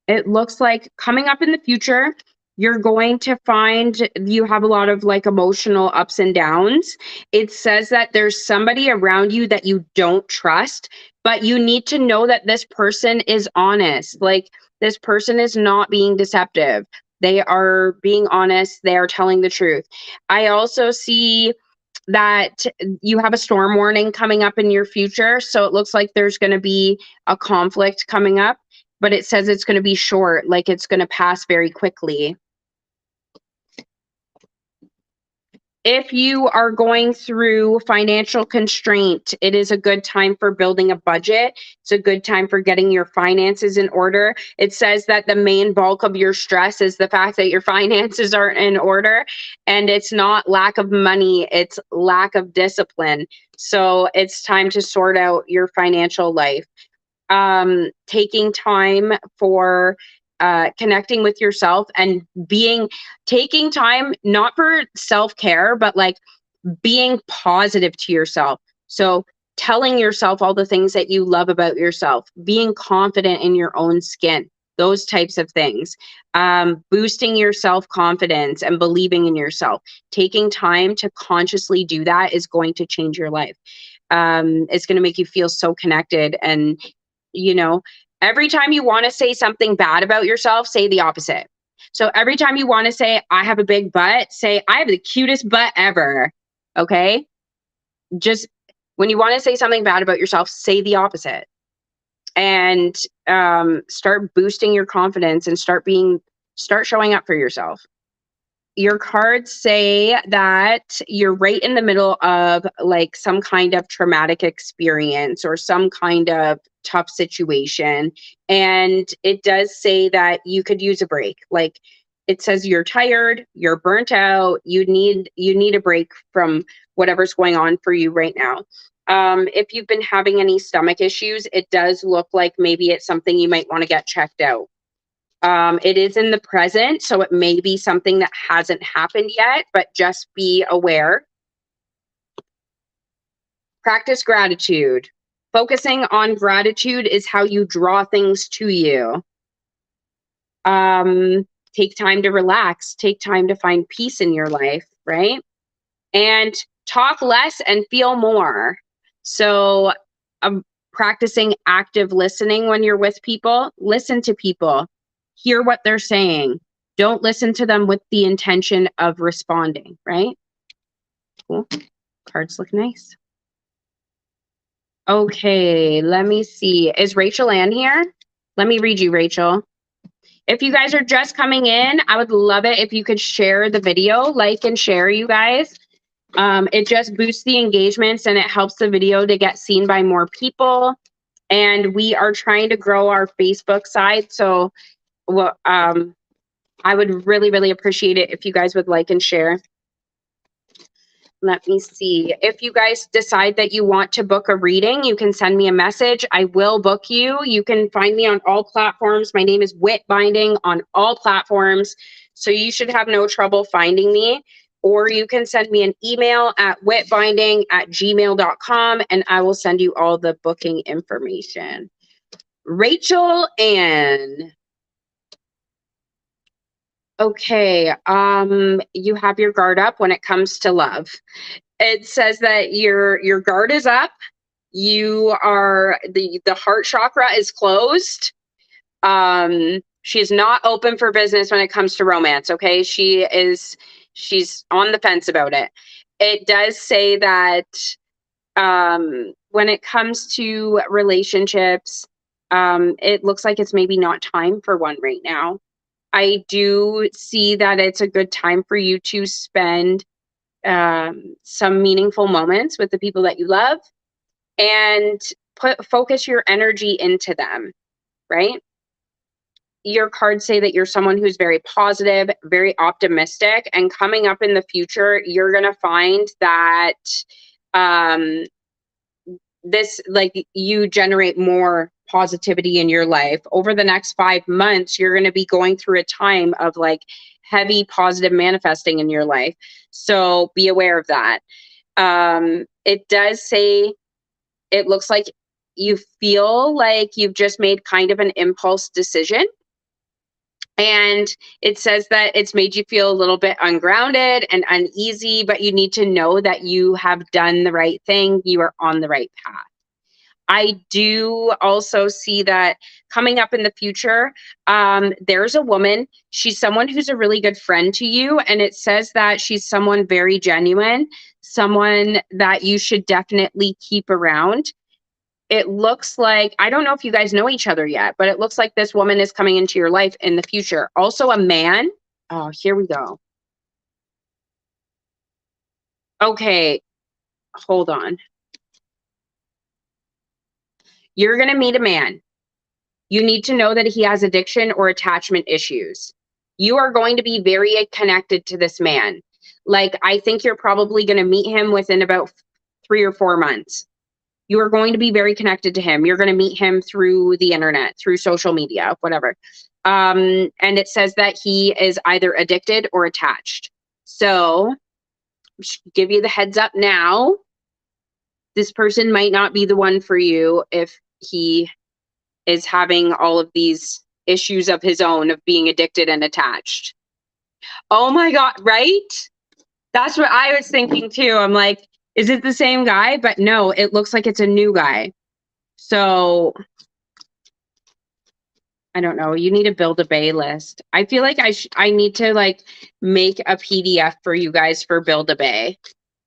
It looks like coming up in the future, you're going to find you have a lot of like emotional ups and downs. It says that there's somebody around you that you don't trust, but you need to know that this person is honest. Like this person is not being deceptive. They are being honest. They are telling the truth. I also see that you have a storm warning coming up in your future. So it looks like there's going to be a conflict coming up, but it says it's going to be short, like it's going to pass very quickly. If you are going through financial constraint, it is a good time for building a budget. It's a good time for getting your finances in order. It says that the main bulk of your stress is the fact that your finances aren't in order, and it's not lack of money, it's lack of discipline. So it's time to sort out your financial life. Taking time for connecting with yourself and taking time not for self-care but like being positive to yourself. So telling yourself all the things that you love about yourself, being confident in your own skin, those types of things. Boosting your self-confidence and believing in yourself. Taking time to consciously do that is going to change your life. It's going to make you feel so connected. And you know, every time you want to say something bad about yourself, say the opposite. So every time you want to say, I have a big butt, say, I have the cutest butt ever. Okay. Just when you want to say something bad about yourself, say the opposite and start boosting your confidence and start showing up for yourself. Your cards say that you're right in the middle of like some kind of traumatic experience or some kind of tough situation. And it does say that you could use a break. Like it says you're tired, you're burnt out, you need a break from whatever's going on for you right now. If you've been having any stomach issues, it does look like maybe it's something you might want to get checked out. It is in the present, so it may be something that hasn't happened yet, but just be aware. Practice gratitude. Focusing on gratitude is how you draw things to you. Take time to relax, take time to find peace in your life, right? And talk less and feel more. So, practicing active listening when you're with people, listen to people, hear what they're saying. Don't listen to them with the intention of responding, right? Cool. Cards look nice. Okay, let me see. Is Rachel Ann here? Let me read you, Rachel. If you guys are just coming in, I would love it if you could share the video, like and share, you guys. It just boosts the engagements and it helps the video to get seen by more people. And we are trying to grow our Facebook side. So I would really, really appreciate it if you guys would like and share. Let me see. If you guys decide that you want to book a reading, you can send me a message. I will book you. You can find me on all platforms. My name is Wit Binding on all platforms. So you should have no trouble finding me. Or you can send me an email at witbinding@gmail.com and I will send you all the booking information. Rachel Ann. Okay, you have your guard up when it comes to love. It says that your guard is up. You are the heart chakra is closed. She is not open for business when it comes to romance, okay? She's on the fence about it. It does say that when it comes to relationships, it looks like it's maybe not time for one right now. I do see that it's a good time for you to spend some meaningful moments with the people that you love and focus your energy into them, right? Your cards say that you're someone who's very positive, very optimistic, and coming up in the future, you're going to find that this, like, you generate more positivity in your life. Over the next 5 months, you're going to be going through a time of like heavy positive manifesting in your life. So be aware of that. It does say, it looks like you feel like you've just made kind of an impulse decision. And it says that it's made you feel a little bit ungrounded and uneasy, but you need to know that you have done the right thing. You are on the right path. I do also see that coming up in the future, there's a woman. She's someone who's a really good friend to you. And it says that she's someone very genuine, someone that you should definitely keep around. It looks like, I don't know if you guys know each other yet, but it looks like this woman is coming into your life in the future. Also a man. Oh, here we go. Okay, hold on. You're going to meet a man. You need to know that he has addiction or attachment issues. You are going to be very connected to this man. Like, I think you're probably going to meet him within about 3 or 4 months. You are going to be very connected to him. You're going to meet him through the internet, through social media, whatever. And it says that he is either addicted or attached. So, give you the heads up now. This person might not be the one for you if he is having all of these issues of his own of being addicted and attached. Oh my God, right? That's what I was thinking too. I'm like, is it the same guy? But no, it looks like it's a new guy. So I don't know. You need to build a Bay list. I feel like I need to like make a PDF for you guys for Build a Bay,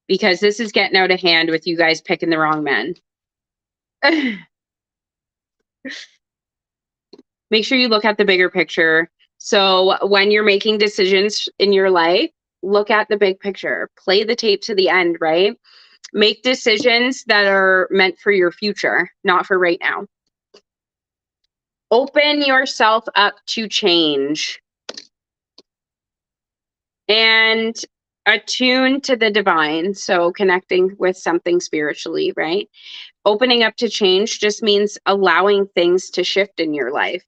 because this is getting out of hand with you guys picking the wrong men. Make sure you look at the bigger picture. So when you're making decisions in your life, look at the big picture. Play the tape to the end, right? Make decisions that are meant for your future, not for right now. Open yourself up to change and attune to the divine. So connecting with something spiritually, right? Opening up to change just means allowing things to shift in your life.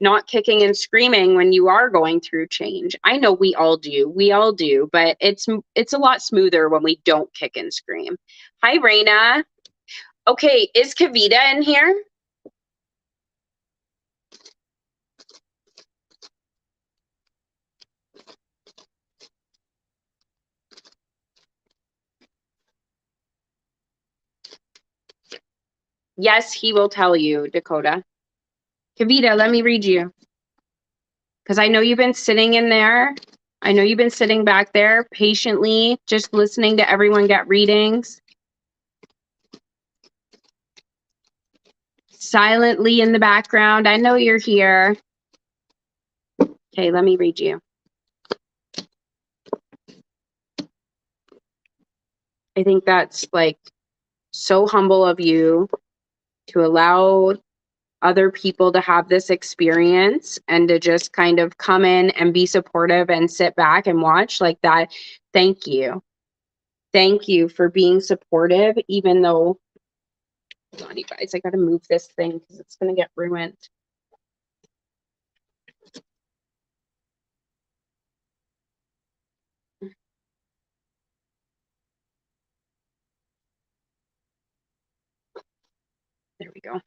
not kicking and screaming when you are going through change. I know we all do, but it's a lot smoother when we don't kick and scream. Hi, Raina. Okay, is Kavita in here? Yes, he will tell you, Dakota. Kavita, let me read you. Because I know you've been sitting in there. I know you've been sitting back there patiently, just listening to everyone get readings. Silently in the background. I know you're here. Okay, let me read you. I think that's like so humble of you to allow other people to have this experience and to just kind of come in and be supportive and sit back and watch like that. Thank you. Thank you for being supportive, even though, hold on, you guys, I got to move this thing because it's going to get ruined. There we go.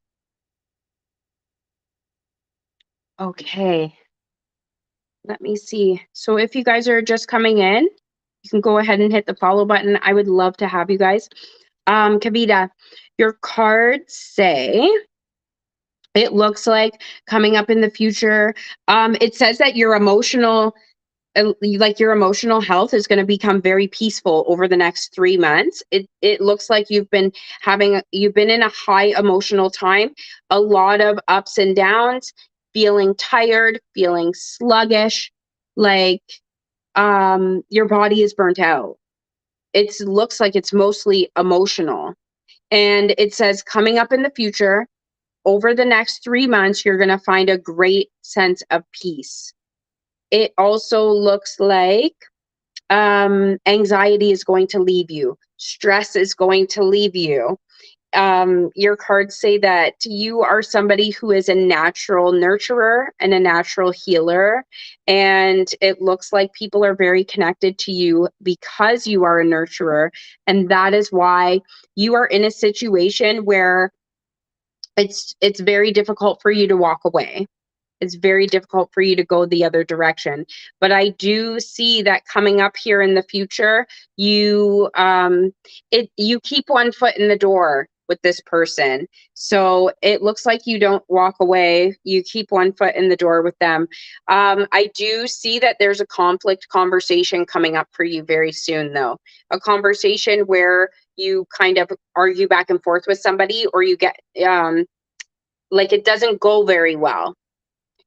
Okay. Let me see. So if you guys are just coming in, you can go ahead and hit the follow button. I would love to have you guys. Kavita, your cards say, it looks like coming up in the future, it says that your emotional health is going to become very peaceful over the next 3 months. It looks like you've been in a high emotional time, a lot of ups and downs, feeling tired, feeling sluggish, like your body is burnt out. It looks like it's mostly emotional. And it says coming up in the future, over the next 3 months, you're going to find a great sense of peace. It also looks like anxiety is going to leave you. Stress is going to leave you. Your cards say that you are somebody who is a natural nurturer and a natural healer. And it looks like people are very connected to you because you are a nurturer. And that is why you are in a situation where it's very difficult for you to walk away. It's very difficult for you to go the other direction. But I do see that coming up here in the future, you keep one foot in the door with this person. So it looks like you don't walk away. You keep one foot in the door with them. I do see that there's a conflict conversation coming up for you very soon, though. A conversation where you kind of argue back and forth with somebody, or you get like it doesn't go very well.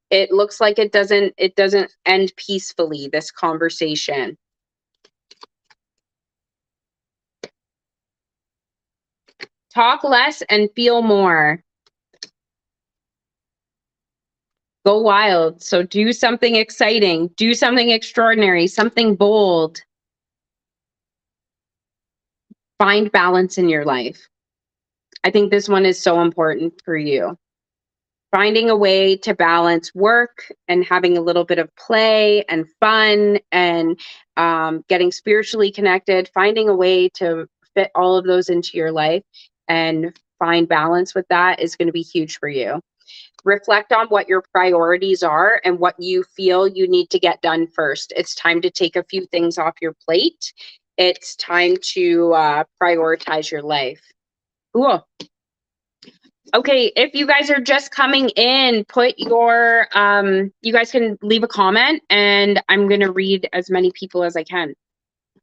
It looks like it doesn't end peacefully, this conversation. Talk less and feel more. Go wild. So do something exciting, do something extraordinary, something bold. Find balance in your life. I think this one is so important for you. Finding a way to balance work and having a little bit of play and fun and getting spiritually connected, finding a way to fit all of those into your life and find balance with that is going to be huge for you. Reflect on what your priorities are and what you feel you need to get done first. It's time to take a few things off your plate. It's time to prioritize your life. Cool. Okay, if you guys are just coming in, put your, you guys can leave a comment and I'm going to read as many people as I can.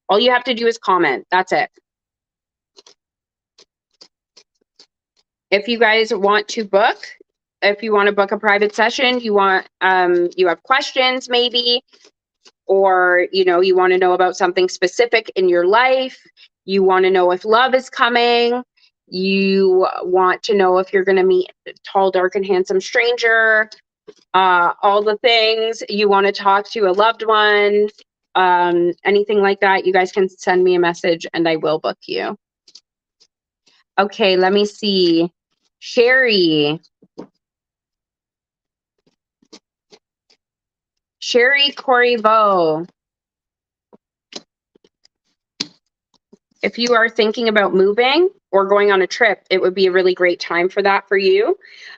All you have to do is comment. That's it. If you guys want to book, if you want to book a private session, you want, you have questions maybe, or, you know, you want to know about something specific in your life, you want to know if love is coming, you want to know if you're going to meet a tall, dark, and handsome stranger, all the things, you want to talk to a loved one, anything like that, you guys can send me a message and I will book you. Okay, let me see. Sherry. Sherry Corriveau. If you are thinking about moving or going on a trip, it would be a really great time for that for you.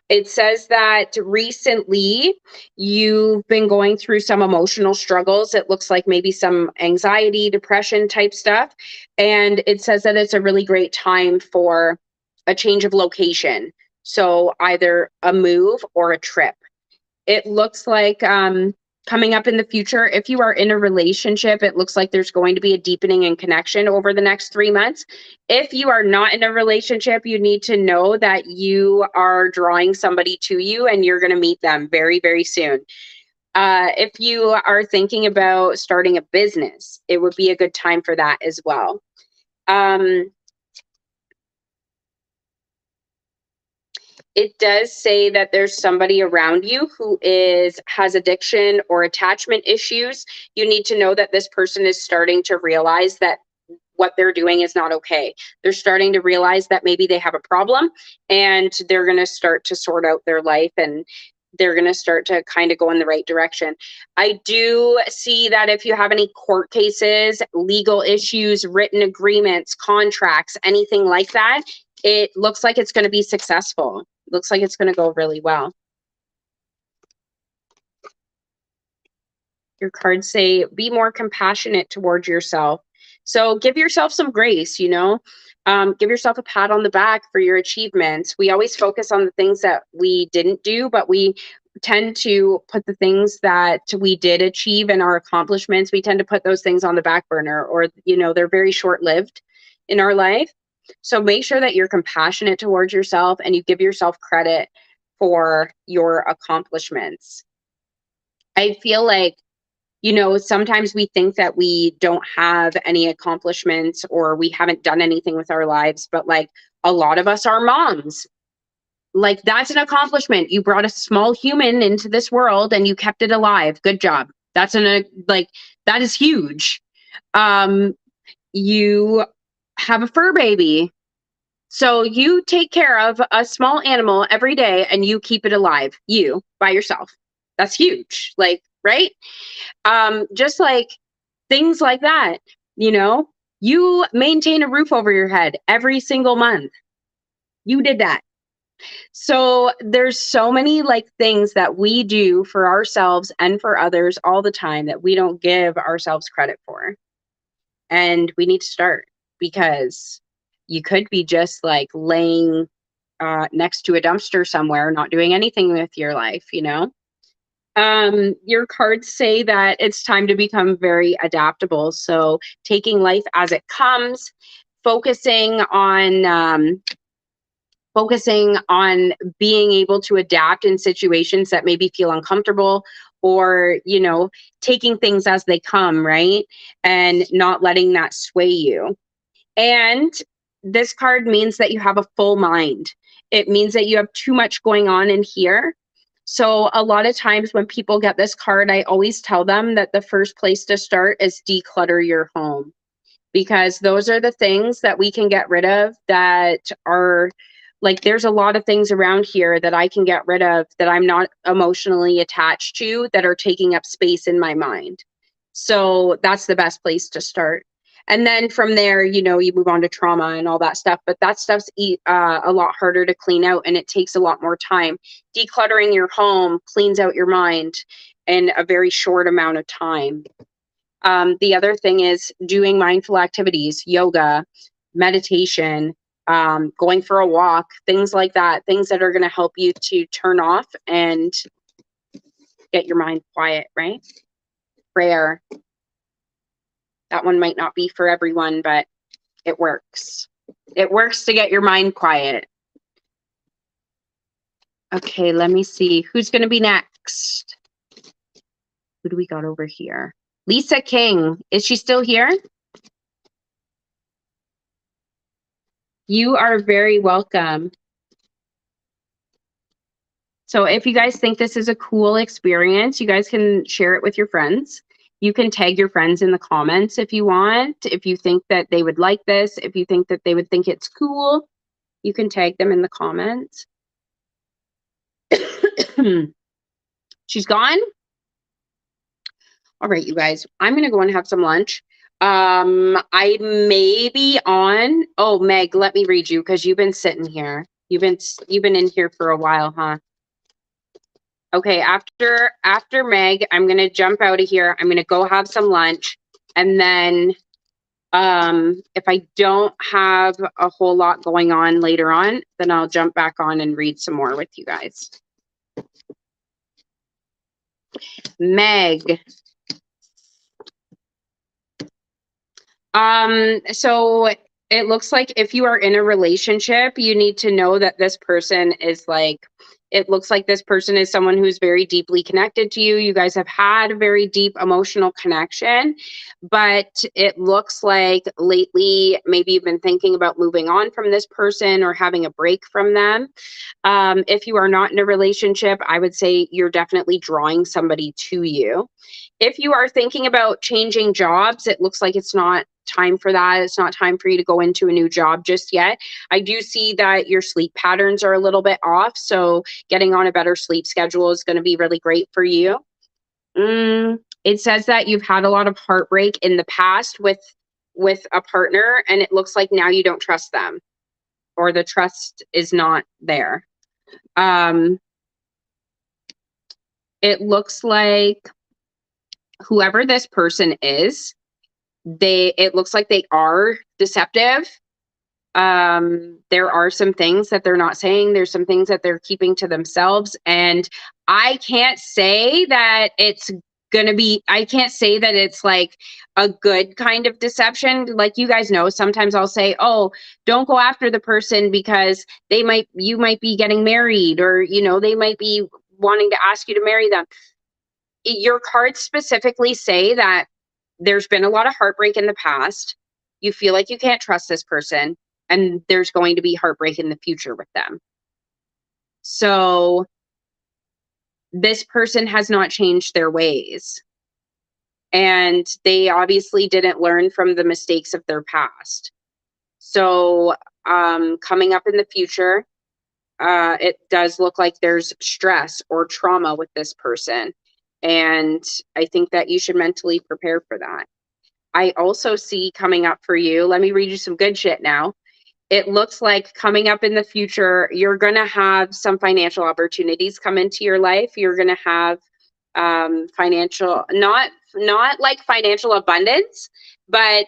It says that recently you've been going through some emotional struggles. It looks like maybe some anxiety, depression type stuff. And it says that it's a really great time for a change of location. So either a move or a trip. It looks like coming up in the future, if you are in a relationship, it looks like there's going to be a deepening in connection over the next 3 months. If you are not in a relationship, you need to know that you are drawing somebody to you and you're going to meet them very, very soon. If you are thinking about starting a business, it would be a good time for that as well. It does say that there's somebody around you who has addiction or attachment issues. You need to know that this person is starting to realize that what they're doing is not okay. They're starting to realize that maybe they have a problem and they're going to start to sort out their life and they're going to start to kind of go in the right direction. I do see that if you have any court cases, legal issues, written agreements, contracts, anything like that, it looks like it's going to be successful. Looks like it's going to go really well. Your cards say, be more compassionate towards yourself. So give yourself some grace, give yourself a pat on the back for your achievements. We always focus on the things that we didn't do, but we tend to put the things that we did achieve and our accomplishments, we tend to put those things on the back burner, or, they're very short-lived in our life. So make sure that you're compassionate towards yourself and you give yourself credit for your accomplishments. I feel like, sometimes we think that we don't have any accomplishments or we haven't done anything with our lives, but like a lot of us are moms. Like that's an accomplishment. You brought a small human into this world and you kept it alive. Good job. That is huge. You have a fur baby. So you take care of a small animal every day and you keep it alive, you by yourself. That's huge. Like, right? Just like things like that, you maintain a roof over your head every single month. You did that. So there's so many like things that we do for ourselves and for others all the time that we don't give ourselves credit for. And we need to start, because you could be just like laying next to a dumpster somewhere, not doing anything with your life, Your cards say that it's time to become very adaptable. So taking life as it comes, focusing on being able to adapt in situations that maybe feel uncomfortable, or, taking things as they come, right? And not letting that sway you. And this card means that you have a full mind. It means that you have too much going on in here. So a lot of times when people get this card, I always tell them that the first place to start is declutter your home, because those are the things that we can get rid of that are like, there's a lot of things around here that I can get rid of that I'm not emotionally attached to, that are taking up space in my mind. So that's the best place to start. And then from there, you move on to trauma and all that stuff. But that stuff's a lot harder to clean out, and it takes a lot more time. Decluttering your home cleans out your mind in a very short amount of time. The other thing is doing mindful activities, yoga, meditation, going for a walk, things like that, things that are going to help you to turn off and get your mind quiet, right? Prayer. That one might not be for everyone, but it works. It works to get your mind quiet. Okay, let me see. Who's going to be next? Who do we got over here? Lisa King. Is she still here? You are very welcome. So if you guys think this is a cool experience, you guys can share it with your friends. You can tag your friends in the comments if you want. If you think that they would like this, if you think that they would think it's cool, you can tag them in the comments. She's gone? All right, you guys, I'm going to go and have some lunch. I may be on. Oh, Meg, let me read you because you've been sitting here. You've been in here for a while, huh? Okay, after Meg, I'm going to jump out of here. I'm going to go have some lunch, and then if I don't have a whole lot going on later on, then I'll jump back on and read some more with you guys. Meg. So it looks like if you are in a relationship, you need to know that this person is like, it looks like this person is someone who's very deeply connected to you. You guys have had a very deep emotional connection, but it looks like lately maybe you've been thinking about moving on from this person or having a break from them. If you are not in a relationship, I would say you're definitely drawing somebody to you. If you are thinking about changing jobs, it looks like it's not time for that. It's not time for you to go into a new job just yet. I do see that your sleep patterns are a little bit off. So getting on a better sleep schedule is going to be really great for you. It says that you've had a lot of heartbreak in the past with a partner, and it looks like now you don't trust them or the trust is not there. It looks like whoever this person is, it looks like they are deceptive. There are some things that they're not saying. There's some things that they're keeping to themselves. And I can't say that it's I can't say that it's like a good kind of deception. Like you guys know, sometimes I'll say, oh, don't go after the person because you might be getting married, or, you know, they might be wanting to ask you to marry them. Your cards specifically say that there's been a lot of heartbreak in the past. You feel like you can't trust this person, and there's going to be heartbreak in the future with them. So this person has not changed their ways. And they obviously didn't learn from the mistakes of their past. So coming up in the future, it does look like there's stress or trauma with this person. And I think that you should mentally prepare for that. I also see coming up for you, let me read you some good shit now. It looks like coming up in the future, you're going to have some financial opportunities come into your life. You're going to have financial, not like financial abundance, but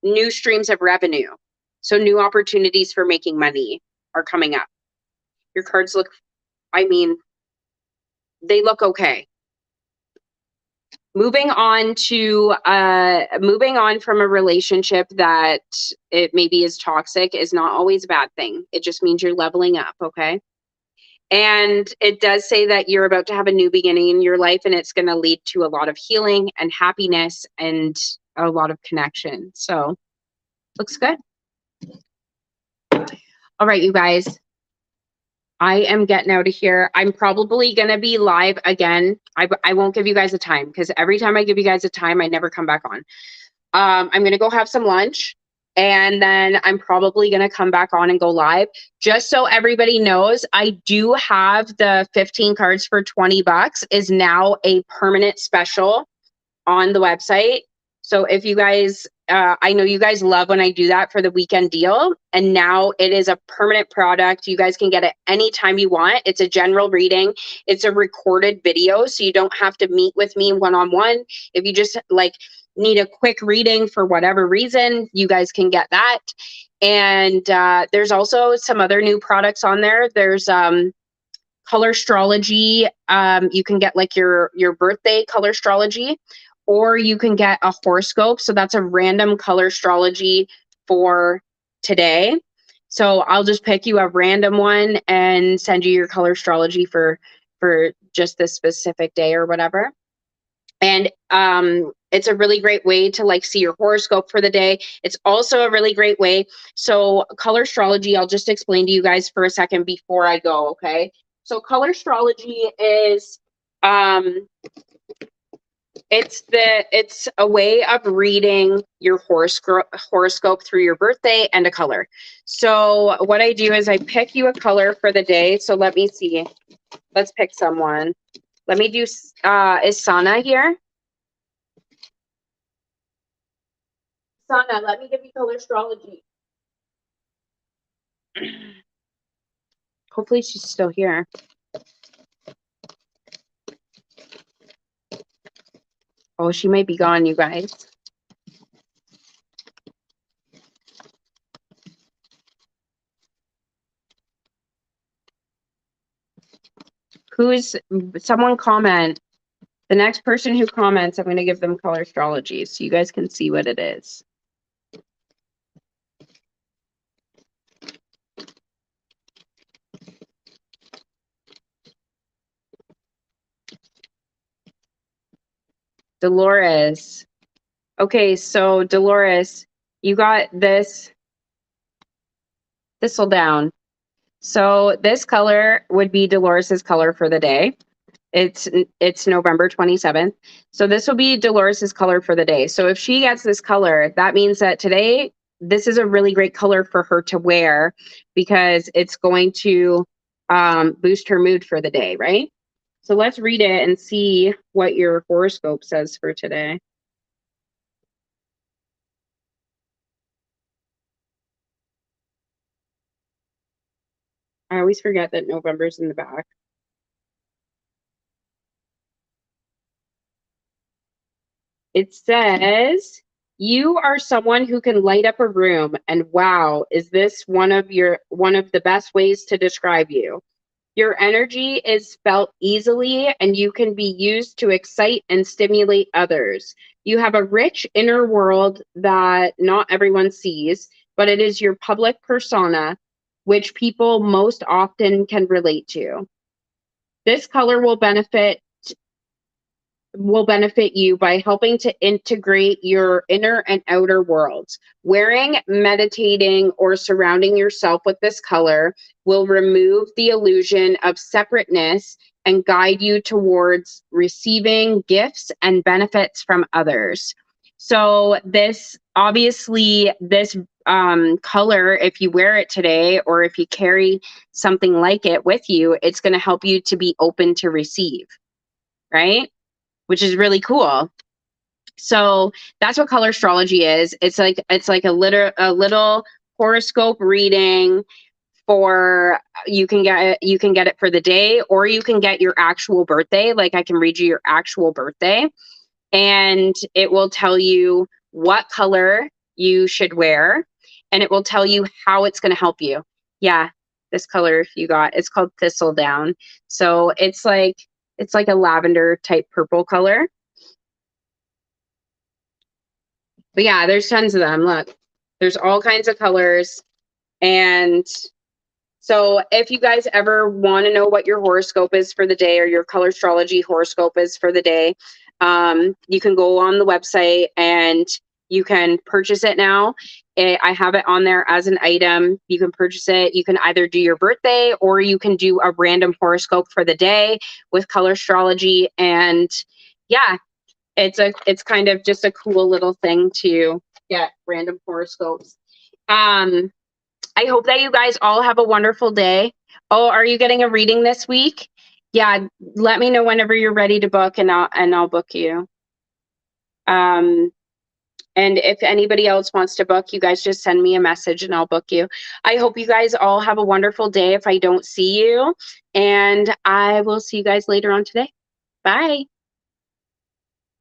new streams of revenue. So new opportunities for making money are coming up. Your cards look, I mean, they look okay. Moving on from a relationship that it maybe is toxic is not always a bad thing. It just means you're leveling up, okay? And it does say that you're about to have a new beginning in your life, and it's going to lead to a lot of healing and happiness and a lot of connection. So, looks good. All right, you guys. I am getting out of here. I'm probably going to be live again. I won't give you guys a time because every time I give you guys a time, I never come back on. I'm going to go have some lunch, and then I'm probably going to come back on and go live. Just so everybody knows, I do have the 15 cards for $20 is now a permanent special on the website. So if you guys, I know you guys love when I do that for the weekend deal, and now it is a permanent product. You guys can get it anytime you want. It's a general reading. It's a recorded video, so you don't have to meet with me one-on-one. If you just like need a quick reading for whatever reason, you guys can get that. And there's also some other new products on there. There's color astrology. You can get like your birthday color astrology, or you can get a horoscope. So that's a random color astrology for today. So I'll just pick you a random one and send you your color astrology for just this specific day or whatever. And it's a really great way to like see your horoscope for the day. It's also a really great way. So color astrology, I'll just explain to you guys for a second before I go, okay? So color astrology is it's a way of reading your horoscope through your birthday and a color. So what I do is I pick you a color for the day. So let me see. Let's pick someone. Let me do, is Sana here? Sana, let me give you color astrology. Hopefully she's still here. Oh, she might be gone, you guys. Someone comment. The next person who comments, I'm going to give them color astrology so you guys can see what it is. Dolores. Okay, so Dolores, you got this thistle down. So this color would be Dolores's color for the day. It's November 27th. So this will be Dolores's color for the day. So if she gets this color, that means that today this is a really great color for her to wear because it's going to boost her mood for the day, right? So let's read it and see what your horoscope says for today. I always forget that November's in the back. It says, you are someone who can light up a room, and wow, is this one of the best ways to describe you. Your energy is felt easily and you can be used to excite and stimulate others. You have a rich inner world that not everyone sees, but it is your public persona, which people most often can relate to. This color will benefit you by helping to integrate your inner and outer worlds. Wearing, meditating, or surrounding yourself with this color will remove the illusion of separateness and guide you towards receiving gifts and benefits from others. So this color, if you wear it today or if you carry something like it with you, it's going to help you to be open to receive, right? Which is really cool. So that's what color astrology is. It's like a little horoscope reading for you can get it for the day, or you can get your actual birthday. Like I can read you your actual birthday and it will tell you what color you should wear and it will tell you how it's going to help you. Yeah, this color it's called Thistledown. So it's like a lavender type purple color. But yeah, there's tons of them. Look, there's all kinds of colors. And so if you guys ever want to know what your horoscope is for the day or your color astrology horoscope is for the day, you can go on the website and you can purchase it now. I have it on there as an item. You can purchase it. You can either do your birthday or you can do a random horoscope for the day with color astrology. And yeah, it's kind of just a cool little thing to get random horoscopes. I hope that you guys all have a wonderful day. Oh, are you getting a reading this week? Yeah, let me know whenever you're ready to book and I'll book you. And if anybody else wants to book, you guys just send me a message and I'll book you. I hope you guys all have a wonderful day if I don't see you. And I will see you guys later on today. Bye.